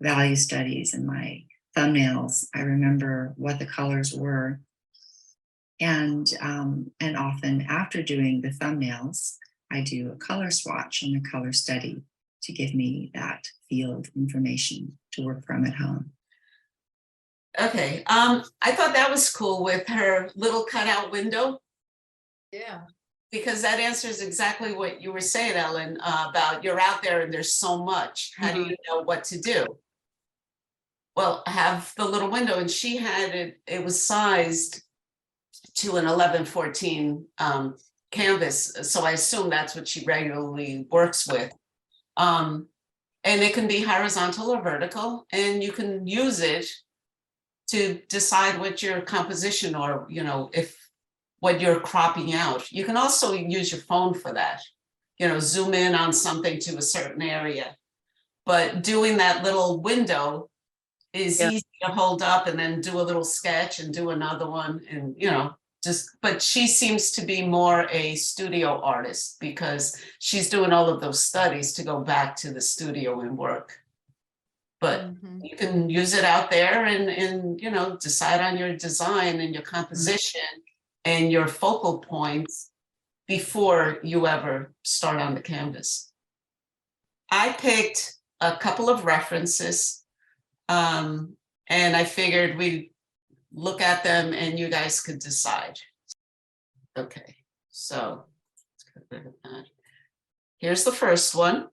value studies and my thumbnails, I remember what the colors were. And often after doing the thumbnails, I do a color swatch and a color study to give me that field information to work from at home. Okay, I thought that was cool with her little cutout window, Yeah. because that answers exactly what you were saying, Ellen, about you're out there and there's so much. How do you know what to do? Well, have the little window, and she had it, it was sized to an 1114 canvas. So I assume that's what she regularly works with. And it can be horizontal or vertical, and you can use it to decide what your composition, or, you know, if what you're cropping out. You can also use your phone for that, you know, zoom in on something to a certain area. But doing that little window is Yeah. easy to hold up and then do a little sketch and do another one, and, you know, just, but she seems to be more a studio artist because she's doing all of those studies to go back to the studio and work. But Mhm. you can use it out there and, you know, decide on your design and your composition and your focal points before you ever start on the canvas. I picked a couple of references, and I figured we'd look at them and you guys could decide. Okay, so let's get rid of that. Here's the first one.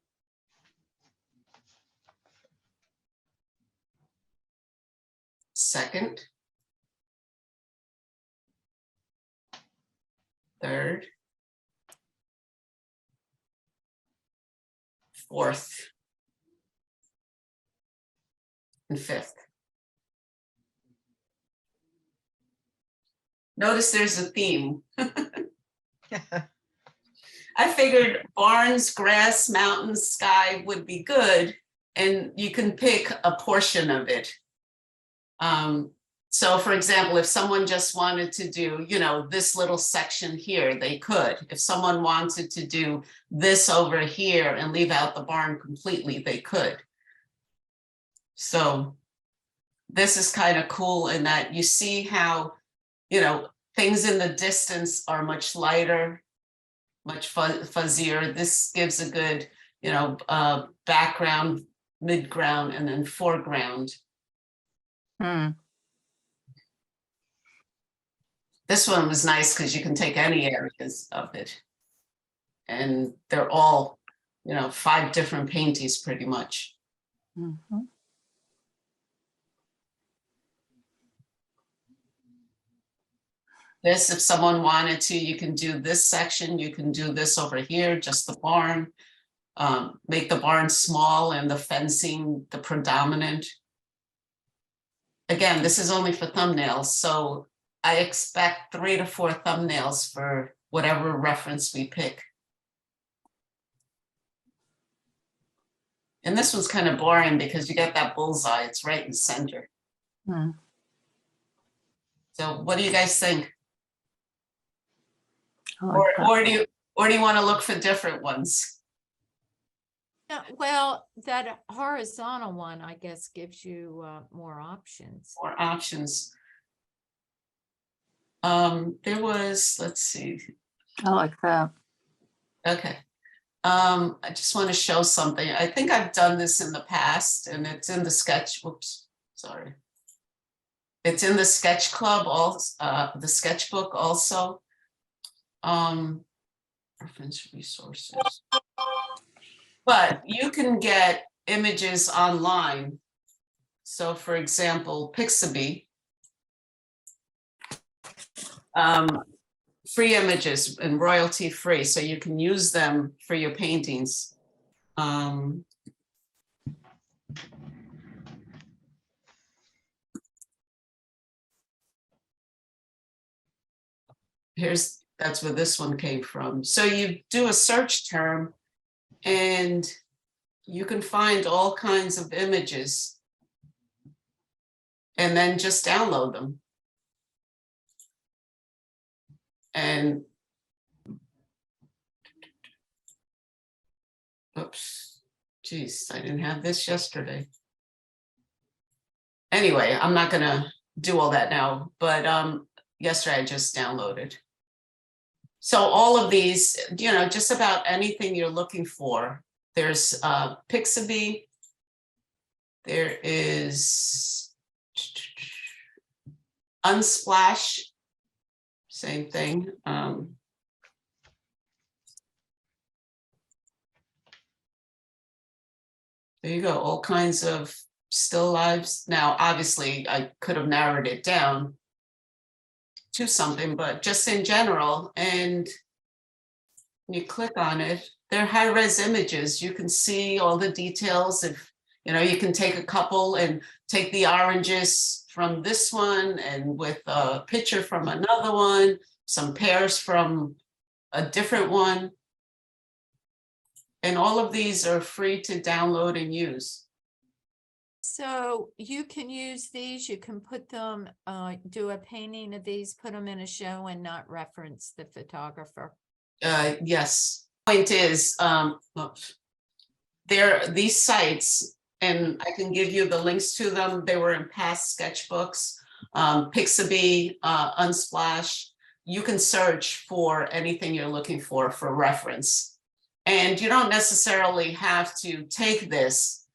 Second. Third. Fourth. And fifth. Notice there's a theme. I figured barns, grass, mountains, sky would be good, and you can pick a portion of it. So for example, if someone just wanted to do, you know, this little section here, they could. If someone wanted to do this over here and leave out the barn completely, they could. So this is kind of cool in that you see how, you know, things in the distance are much lighter, much fuzzier. This gives a good, you know, background, midground, and then foreground. This one was nice because you can take any areas of it. And they're all, you know, 5 different paintings pretty much. This, if someone wanted to, you can do this section, you can do this over here, just the barn. Make the barn small and the fencing the predominant. Again, this is only for thumbnails, so I expect 3 to 4 thumbnails for whatever reference we pick. And this one's kind of boring because you get that bullseye, it's right in the center. So what do you guys think? Or do you want to look for different ones? Yeah, well, that horizontal one, I guess, gives you more options. Or options? There was, let's see. I like that. Okay. I just want to show something. I think I've done this in the past, and it's in the sketch. Whoops, sorry. It's in the sketch club, also the sketchbook also. Reference resources. But you can get images online. So for example, Pixabay, free images and royalty free, so you can use them for your paintings. That's where this one came from. So you do a search term and you can find all kinds of images and then just download them. And oops, geez, I didn't have this yesterday. Anyway, I'm not gonna do all that now, but yesterday I just downloaded. So all of these, you know, just about anything you're looking for. There's Pixabay. There is Unsplash, same thing. There you go, all kinds of still lives. Now, obviously, I could have narrowed it down to something, but just in general, and you click on it, they're high-res images. You can see all the details. If you know, you can take a couple and take the oranges from this one and with a picture from another one, some pairs from a different one. And all of these are free to download and use. So you can use these, you can put them, do a painting of these, put them in a show and not reference the photographer. Yes. Point is, these sites, and I can give you the links to them. They were in past sketchbooks, Pixabay, Unsplash. You can search for anything you're looking for reference. And you don't necessarily have to take this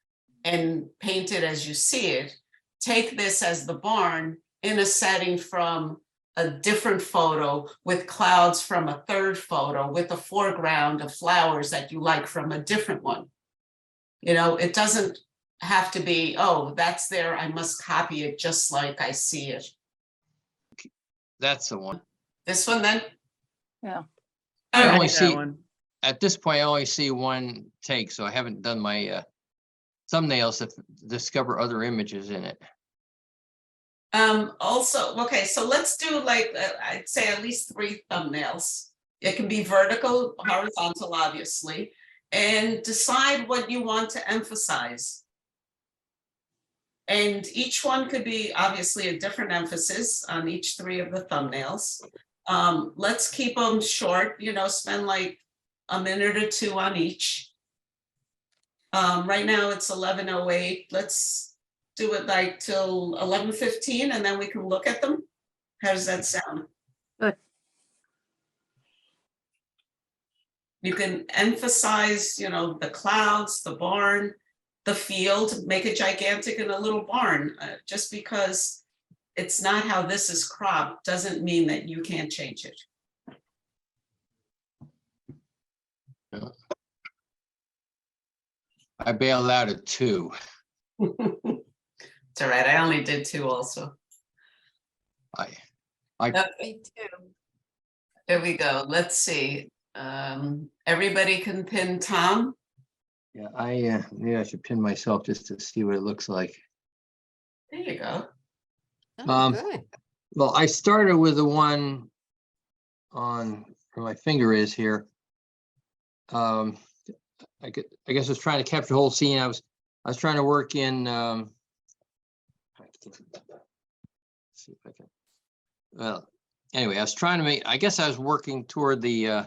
and paint it as you see it. Take this as the barn in a setting from a different photo with clouds from a third photo with a foreground of flowers that you like from a different one. You know, it doesn't have to be, oh, that's there, I must copy it just like I see it. That's the one. This one then? Yeah. All I right. only That see, one. at this point, I only see one take, so I haven't done my thumbnails to discover other images in it. Also, okay, so let's do like, I'd say at least 3 thumbnails. It can be vertical, horizontal, obviously, and decide what you want to emphasize. And each one could be obviously a different emphasis on each 3 of the thumbnails. Let's keep them short, you know, spend like a minute or 2 on each. Right now it's 11:08. Let's do it like till 11:15 and then we can look at them. How does that sound? Good. You can emphasize, you know, the clouds, the barn, the field, make it gigantic in a little barn. Just because it's not how this is cropped doesn't mean that you can't change it. I bailed out at 2. It's all right, I only did 2 also. Me too. There we go, let's see. Everybody can pin Tom. Yeah, maybe I should pin myself just to see what it looks like. There you go. Oh, good. Well, I started with the one on where my finger is here. I guess I was trying to capture the whole scene. I was trying to work in. See if I can. Well, anyway, I was trying to make. I guess I was working toward the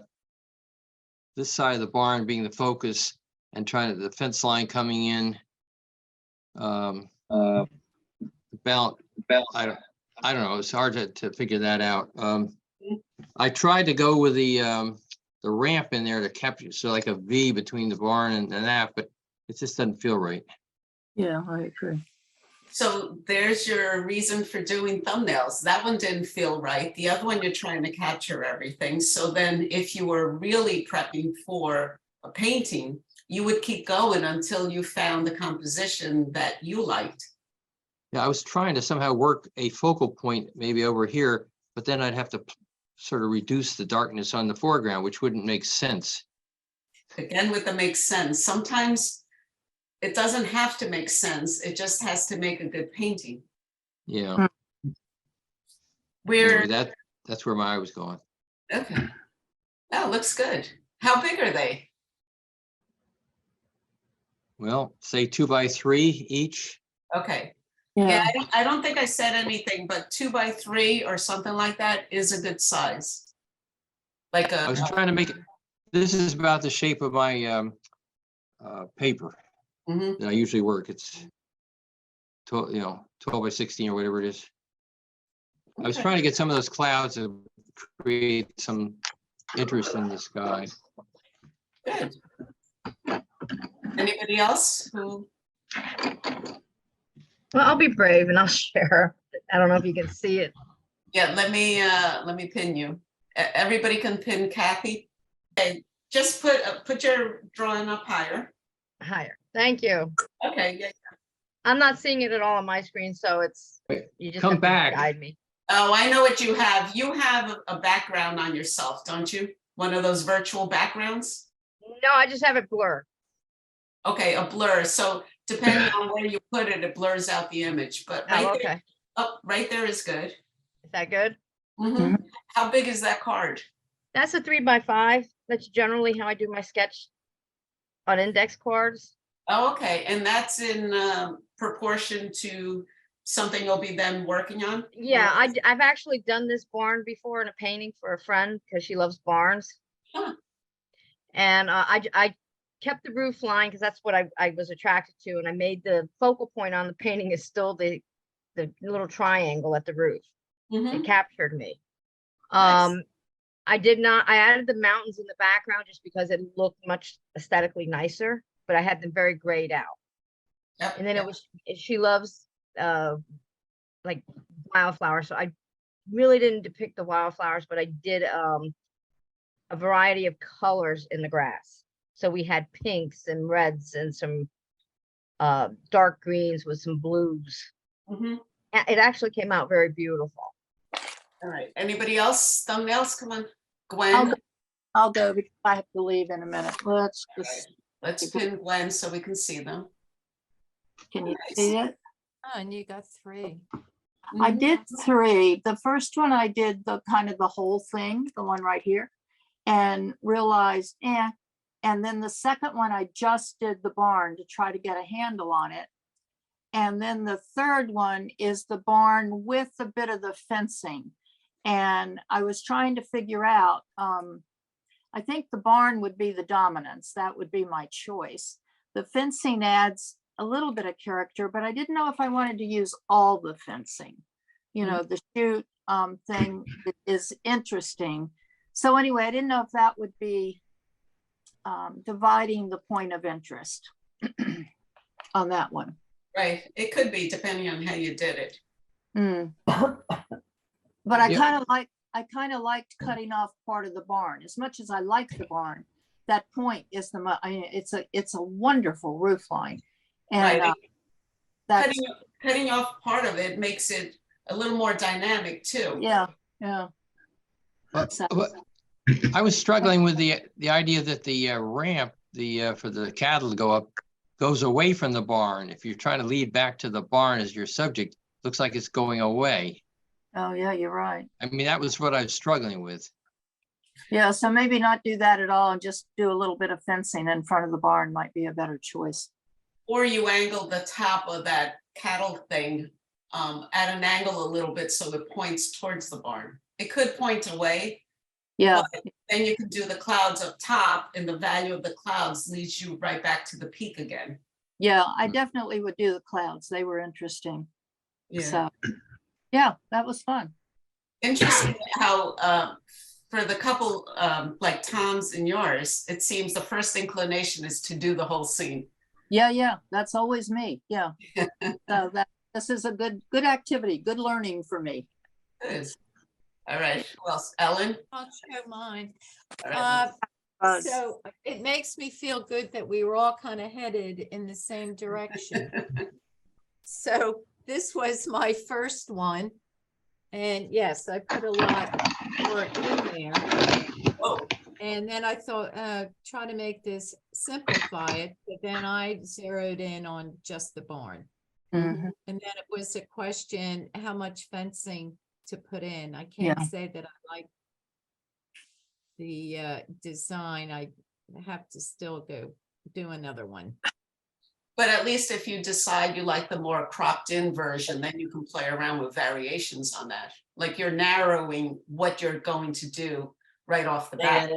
this side of the barn being the focus, and trying to the fence line coming in. About I don't know. It's hard to figure that out. I tried to go with the ramp in there to capture, so like a V between the barn and that, but it just doesn't feel right. Yeah, I agree. So there's your reason for doing thumbnails. That one didn't feel right. The other one, you're trying to capture everything. So then if you were really prepping for a painting, you would keep going until you found the composition that you liked. Yeah, I was trying to somehow work a focal point maybe over here, but then I'd have to sort of reduce the darkness on the foreground, which wouldn't make sense. Again, with the makes sense. Sometimes it doesn't have to make sense. It just has to make a good painting. Yeah. We're Anyway, that's where my eye was going. okay. Oh, looks good. How big are they? Well, say 2 by 3 each. Okay. Yeah, Yeah, I don't think I said anything, but 2 by 3 or something like that is a good size. Like I was trying to make it. This is about the shape of my paper Mhm. that I usually work. It's 12 by 16 or whatever it is. I was Okay. trying to get some of those clouds to create some interest in the sky. Good. Anybody else who, Well, I'll be brave and I'll share. I don't know if you can see it. yeah, let me pin you. Everybody can pin Kathy. Okay, just put your drawing up higher. Higher. Thank you. Okay, yeah. I'm not seeing it at all on my screen, so it's, Wait, you just come have to back. guide me. Oh, I know what you have. You have a background on yourself, don't you? One of those virtual backgrounds? No, I just have it blurred. Okay, a blur. So depending on where you put it, it blurs out the image, but Oh, right there, okay. oh, right there is good. Is that good? Mhm. How big is that card? That's a 3x5. That's generally how I do my sketch on index cards. Oh, okay, and that's in proportion to something you'll be then working on? Yeah, Or- I've actually done this barn before in a painting for a friend because she loves barns. Huh. And I kept the roof line because that's what I was attracted to. And I made the focal point on the painting is still the little triangle at the roof. Mhm. It captured me. Nice. I added the mountains in the background just because it looked much aesthetically nicer, but I had them very grayed out. Yep, And then yep. it was, she loves like wildflowers. So I really didn't depict the wildflowers, but I did a variety of colors in the grass. So we had pinks and reds and some dark greens with some blues. Mhm. It actually came out very beautiful. All right, anybody else? Thumbnails, come on. I'll Gwen, go, I'll go because I have to leave in a minute. Let's just, let's pin Gwen so we can see them. can you Nice. see it? Oh, and you got 3. I Mhm. did 3. The first one I did the kind of the whole thing, the one right here, and realized, and then the second one I just did the barn to try to get a handle on it. And then the third one is the barn with a bit of the fencing. And I was trying to figure out, I think the barn would be the dominance. That would be my choice. The fencing adds a little bit of character, but I didn't know if I wanted to use all the fencing. You know, the chute thing is interesting. So anyway, I didn't know if that would be dividing the point of interest on that one. Right, it could be depending on how you did it. But I Yeah. kind of liked cutting off part of the barn. As much as I like the barn, that point is it's a wonderful roof line. And Right. that's, Cutting off part of it makes it a little more dynamic too. yeah. But- So- but I was struggling with the idea that the ramp, for the cattle to go up, goes away from the barn. If you're trying to lead back to the barn as your subject, looks like it's going away. Oh, yeah, you're right. I mean, that was what I was struggling with. Yeah, so maybe not do that at all and just do a little bit of fencing in front of the barn might be a better choice. Or you angle the top of that cattle thing at an angle a little bit so it points towards the barn. It could point away. Yeah, Then you can do the clouds up top and the value of the clouds leads you right back to the peak again. yeah, I definitely would do the clouds. They were interesting. Yeah. So, yeah, that was fun. Interesting how for the couple like Tom's and yours, it seems the first inclination is to do the whole scene. Yeah, that's always me. Yeah. So this is a good activity, good learning for me. Good. All right, who else? Ellen? I'll show mine. All right. So it makes me feel good that we were all kind of headed in the same direction. So this was my first one. And yes, I put a lot more in there. Oh, And then I thought, try to make this simplify it, but then I zeroed in on just the barn. Mhm. And then it was a question, how much fencing to put in. I Yeah. can't say that I like the design. I have to still go do another one. but at least if you decide you like the more cropped in version, then you can play around with variations on that. Like you're narrowing what you're going to do right off the bat.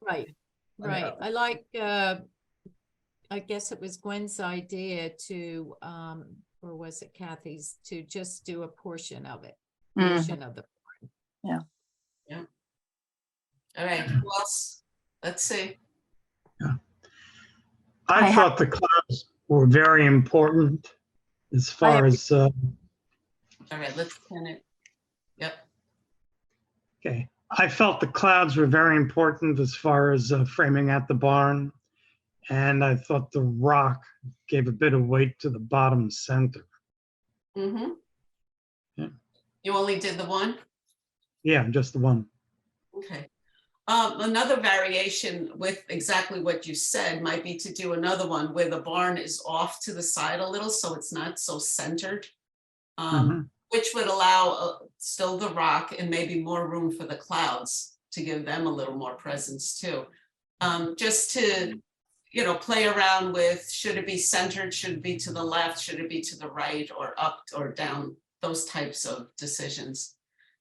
Right, right. I like, I guess it was Gwen's idea to, or was it Kathy's, to just do a portion of it, Mhm. portion of the. Yeah. All right, who else? Let's see. I I have- thought the clouds were very important as far as, All right, let's pin it. Yep. okay. I felt the clouds were very important as far as framing out the barn. And I thought the rock gave a bit of weight to the bottom center. Mm-hmm. Yeah. You only did the one? Yeah, just the one. Okay. Another variation with exactly what you said might be to do another one where the barn is off to the side a little, so it's not so centered. Which would allow still the rock and maybe more room for the clouds to give them a little more presence too. Just to, you know, play around with, should it be centered, should it be to the left, should it be to the right or up or down, those types of decisions.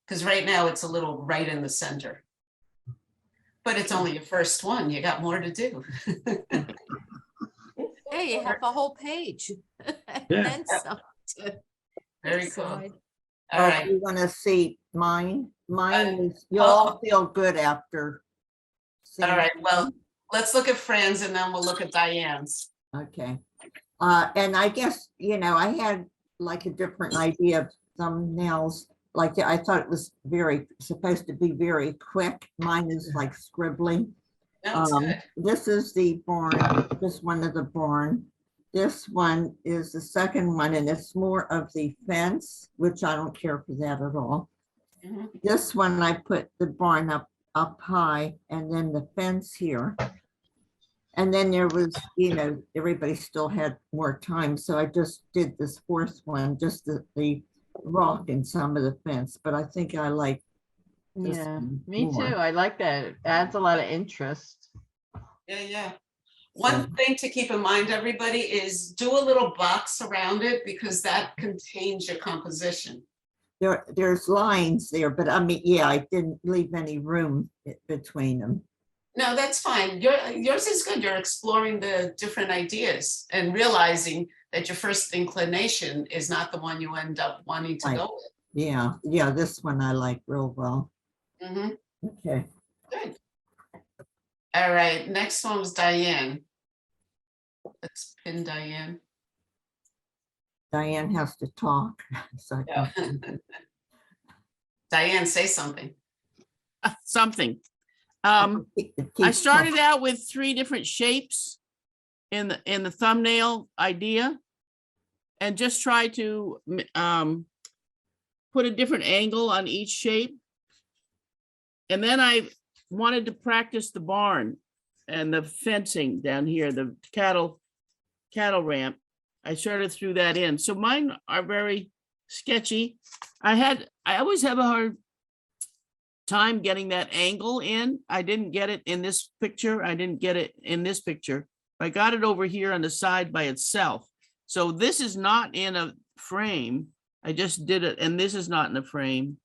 Because right now it's a little right in the center. But it's only your first one, you got more to do. Hey, you have a whole page. Yeah. And some to Very cool. decide. All right. You want to see mine? Mine is, you'll oh. all feel good after. All seeing right, well, mine. let's look at Fran's and then we'll look at Diane's. Okay. And I guess, you know, I had like a different idea of thumbnails. Like I thought it was supposed to be very quick. Mine is like scribbling. That's good. This is the barn, this one is the barn. This one is the second one, and it's more of the fence, which I don't care for that at all. Mhm. This one, I put the barn up high, and then the fence here. And then there was, you know, everybody still had more time, so I just did this fourth one, just the rock and some of the fence, but I think I like this Yeah, one me more. too. I like that. It adds a lot of interest. Yeah. One thing to keep in mind, everybody, is do a little box around it because that can change your composition. There's lines there, but I mean, yeah, I didn't leave any room between them. No, that's fine. Yours is good. You're exploring the different ideas and realizing that your first inclination is not the one you end up wanting to Right. go with. Yeah, this one I like real well. Mhm. Okay. Good. All right, next one was Diane. Let's pin Diane. Diane has to talk. So I Yeah. can- Diane, say something. Something. Keep I started out with 3 different shapes in the thumbnail idea. And just try to put a different angle on each shape. And then I wanted to practice the barn and the fencing down here, the cattle ramp. I sort of threw that in. So mine are very sketchy. I always have a hard time getting that angle in. I didn't get it in this picture. I didn't get it in this picture. I got it over here on the side by itself. So this is not in a frame. I just did it, and this is not in a frame.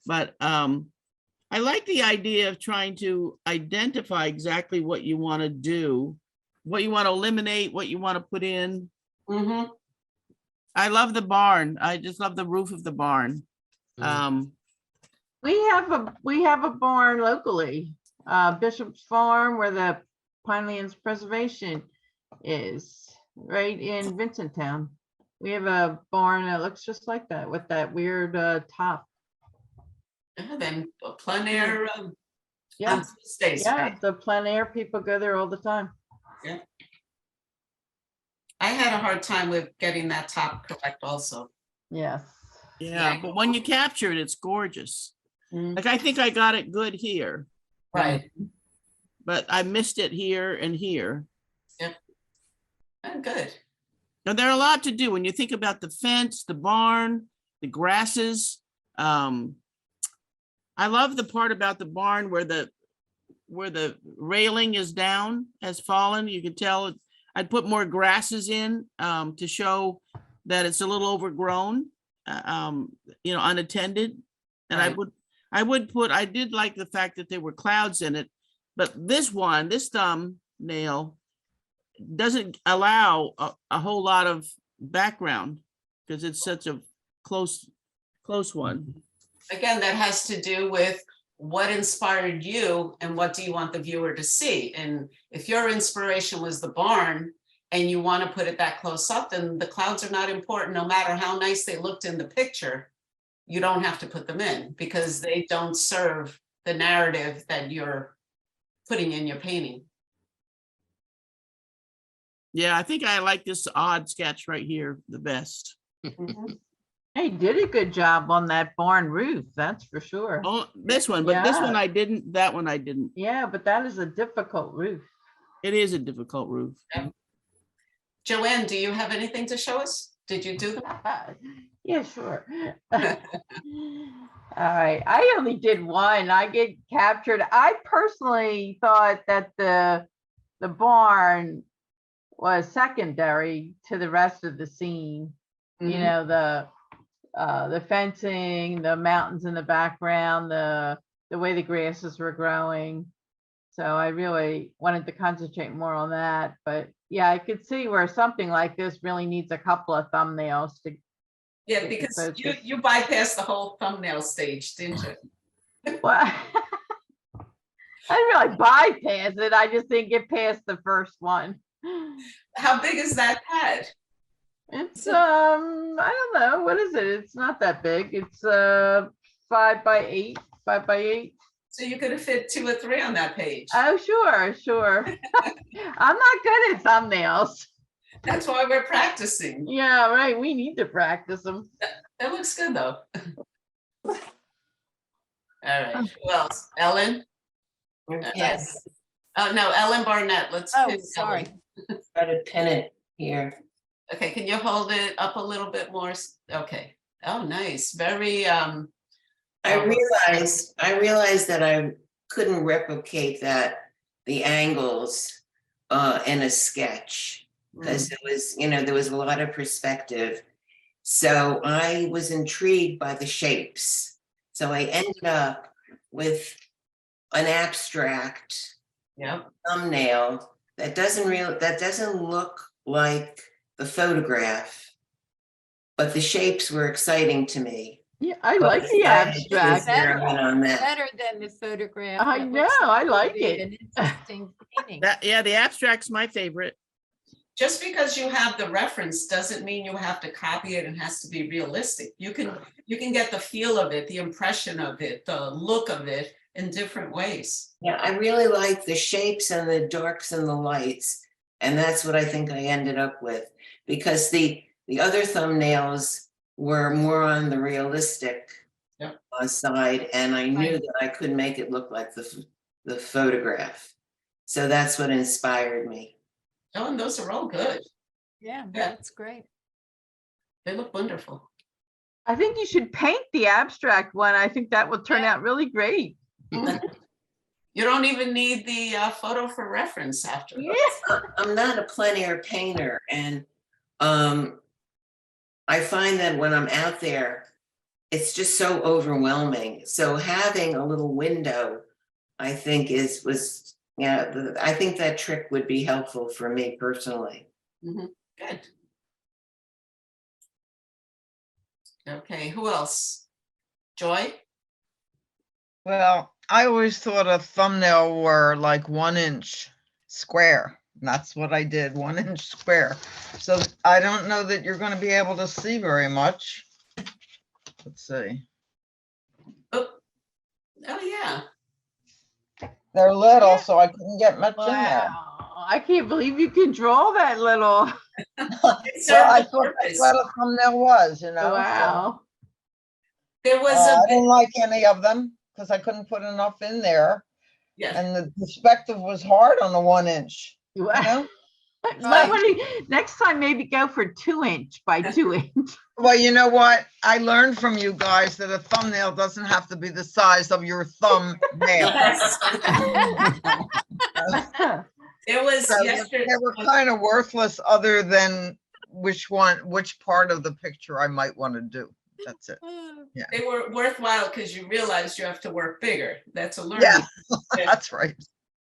But I like the idea of trying to identify exactly what you want to do, what you want to eliminate, what you want to put in. Mm-hmm. I love the barn. I just love the roof of the barn. We have a barn locally, Bishop's Farm, where the Pinelands Preservation is, right in Vincenttown. We have a barn that looks just like that with that weird top. And then plein air Yeah, on Tuesdays, yeah, right? the plein air people go there all the time. I had a hard time with getting that top correct also. Yes. Yeah, but when you capture it, it's gorgeous. Mm. Like I think I got it good here, Right. but I missed it here and here. Oh, good. Now, there are a lot to do when you think about the fence, the barn, the grasses. I love the part about the barn where the railing is down, has fallen. You can tell I'd put more grasses in to show that it's a little overgrown, unattended. And Right. I did like the fact that there were clouds in it, but this thumbnail doesn't allow a whole lot of background because it's such a close one. Again, that has to do with what inspired you and what do you want the viewer to see? And if your inspiration was the barn and you want to put it that close up, then the clouds are not important, no matter how nice they looked in the picture. You don't have to put them in because they don't serve the narrative that you're putting in your painting. Yeah, I think I like this odd sketch right here the best. Mhm. He did a good job on that barn roof, that's for sure. Oh, this one, but this one Yeah. I didn't, that one I didn't. Yeah, but that is a difficult roof. It is a difficult roof. Joanne, do you have anything to show us? Did you do them? Yeah, sure. All right, I only did one. I get captured. I personally thought that the barn was secondary to the rest of the scene. You Mhm. know, the fencing, the mountains in the background, the way the grasses were growing. So I really wanted to concentrate more on that. But yeah, I could see where something like this really needs a couple of thumbnails to. Yeah, get the because focus. you bypassed the whole thumbnail stage, didn't you? Well, I didn't really bypass it. I just didn't get past the first one. How big is that pad? It's I don't know, what is it? It's not that big. It's 5x8, 5x8. So you could have fit 2 or 3 on that page. Oh, sure. I'm not good at thumbnails. That's why we're practicing. Yeah, right. We need to practice them. That looks good though. All right, who else? Ellen? Yes, Oh, no, Ellen Barnett. Let's. Oh, pick sorry. Ellen. try to pin it here. Okay, can you hold it up a little bit more? Okay. Oh, nice. Very, I realized that I couldn't replicate the angles in a sketch because it was, there was a lot of perspective. So I was intrigued by the shapes. So I ended up with an abstract thumbnail that doesn't look like the photograph, but the shapes were exciting to me. Yeah, I like the abstract. Better than the photograph. I That know, looks I to like be it. An interesting painting. Yeah, the abstract's my favorite. just because you have the reference doesn't mean you have to copy it and has to be realistic. You can get the feel of it, the impression of it, the look of it in different ways. Yeah, I really like the shapes and the darks and the lights. And that's what I think I ended up with, because the other thumbnails were more on the realistic side, and I knew that I could make it look like the photograph. So that's what inspired me. Oh, and those are all good. Yeah, that's great. They look wonderful. I think you should paint the abstract one. I think that would turn out really great. You don't even need the photo for reference after. Yeah. I'm not a plein air painter, and I find that when I'm out there, it's just so overwhelming. So having a little window, I think I think that trick would be helpful for me personally. Mm-hmm. Good. Okay, who else? Joy? Well, I always thought a thumbnail were like 1 inch square. And that's what I did, 1 inch square. So I don't know that you're going to be able to see very much. Let's see. Oh yeah. They're little, so I couldn't get much in there. Wow, I can't believe you can draw that little. So I thought that's what a thumbnail was, you know. Wow. There was I didn't like any of them because I couldn't put enough in there. Yeah. And the perspective was hard on the 1 inch. You know? Next time, maybe go for 2 inch by 2 inch. Well, you know what? I learned from you guys that a thumbnail doesn't have to be the size of your thumbnail. There was So yesterday. they were kind of worthless other than which part of the picture I might want to do. That's it. Yeah. They were worthwhile because you realized you have to work bigger. That's a learning. Yeah, that's right.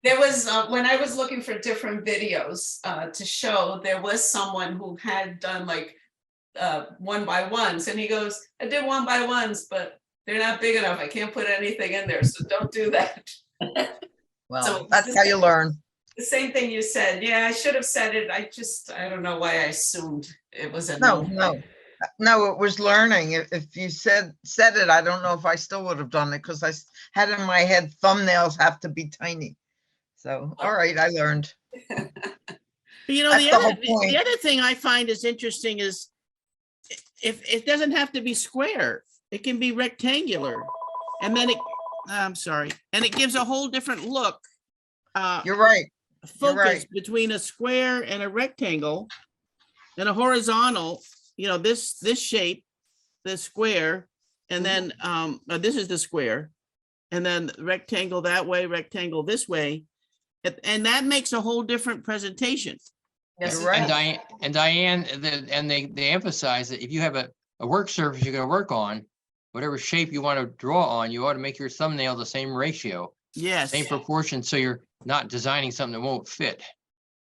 There was, when I was looking for different videos to show, there was someone who had done like 1x1s, and he goes, I did 1x1s, but they're not big enough. I can't put anything in there, so don't do that. Well, So that's how you learn. The same thing you said. Yeah, I should have said it. I don't know why I assumed it was a No, no. no, it was learning. If you said it, I don't know if I still would have done it because I had in my head thumbnails have to be tiny. So, all right, I learned. You know, That's the the other, whole point. the other thing I find is interesting is if it doesn't have to be square, it can be rectangular. And then I'm sorry, and it gives a whole different look. You're right. You're Focus right. between a square and a rectangle and a horizontal, you know, this shape, the square, and then this is the square, and then rectangle that way, rectangle this way. And that makes a whole different presentation. Yes, You're right. And Diane, they emphasize that if you have a work surface you're gonna work on, whatever shape you want to draw on, you ought to make your thumbnail the same ratio, Yes. same proportion, so you're not designing something that won't fit.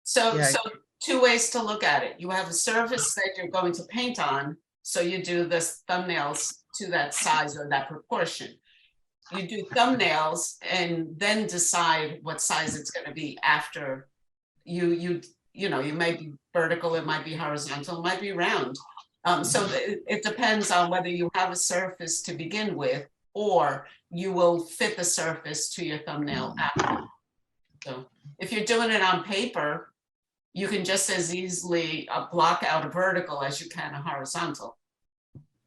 So, Yeah. so two ways to look at it. You have a surface that you're going to paint on, so you do the thumbnails to that size or that proportion. You do thumbnails and then decide what size it's going to be after you know, you might be vertical, it might be horizontal, it might be round. So it depends on whether you have a surface to begin with, or you will fit the surface to your thumbnail after. So if you're doing it on paper, you can just as easily block out a vertical as you can a horizontal.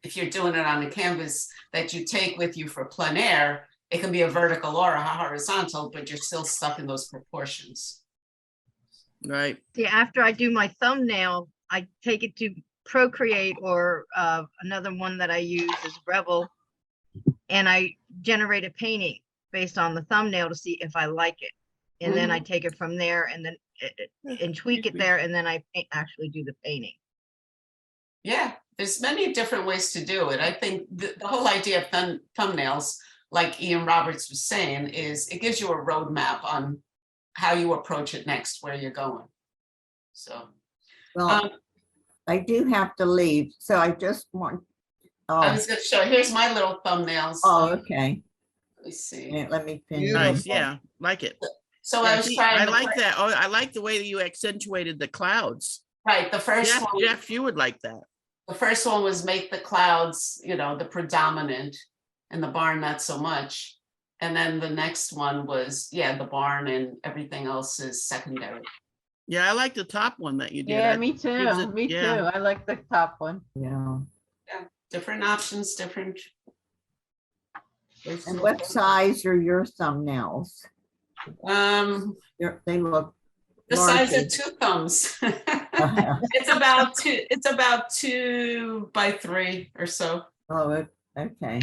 If you're doing it on a canvas that you take with you for plein air, it can be a vertical or a horizontal, but you're still stuck in those proportions. Right. See, after I do my thumbnail, I take it to Procreate or another one that I use is Revel, and I generate a painting based on the thumbnail to see if I like it. And then I take it from there and then and tweak it there, and then I actually do the painting. Yeah, there's many different ways to do it. I think the whole idea of thumbnails, like Ian Roberts was saying, is it gives you a roadmap on how you approach it next, where you're going. So, Well, I do have to leave, so I just want. I was going to show. Here's my little thumbnails. Oh, okay. Let me see. Yeah, let me finish. Nice. Yeah, like it. So Yeah, I was see, trying. I to like put- that. Oh, I like the way that you accentuated the clouds. Right, the first one. Jeff, you would like that. The first one was make the clouds, you know, the predominant, and the barn not so much. And then the next one was, yeah, the barn and everything else is secondary. Yeah, I like the top one that you did. Yeah, That me gives too. it- Me too. yeah. I like the top one. Yeah. Yeah, different options, different. And what size are your thumbnails? They look The size larger. of two thumbs. It's about 2 by 3 or so. Oh, okay.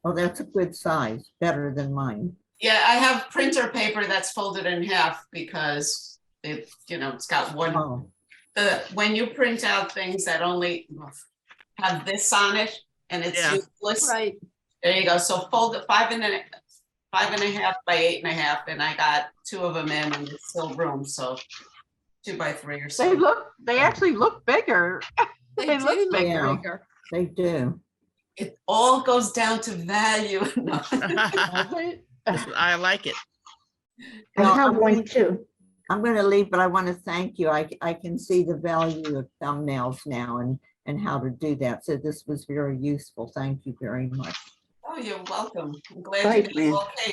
Well, that's a good size, better than mine. Yeah, I have printer paper that's folded in half because it, you know, it's got one. Oh, When you print out things that only have this on it and it's Yeah. useless. Right. There you go. So fold it 5.5 by 8.5, and I got 2 of them in, and there's still room. So 2 by 3 or so. They actually look bigger. They They do look look Yeah. bigger. they do. It all goes down to value. No. I like it. Well, I have I'm one going- too. I'm going to leave, but I want to thank you. I can see the value of thumbnails now and how to do that. So this was very useful. Thank you very much. Oh, you're welcome. I'm glad Right, you did ma'am. okay.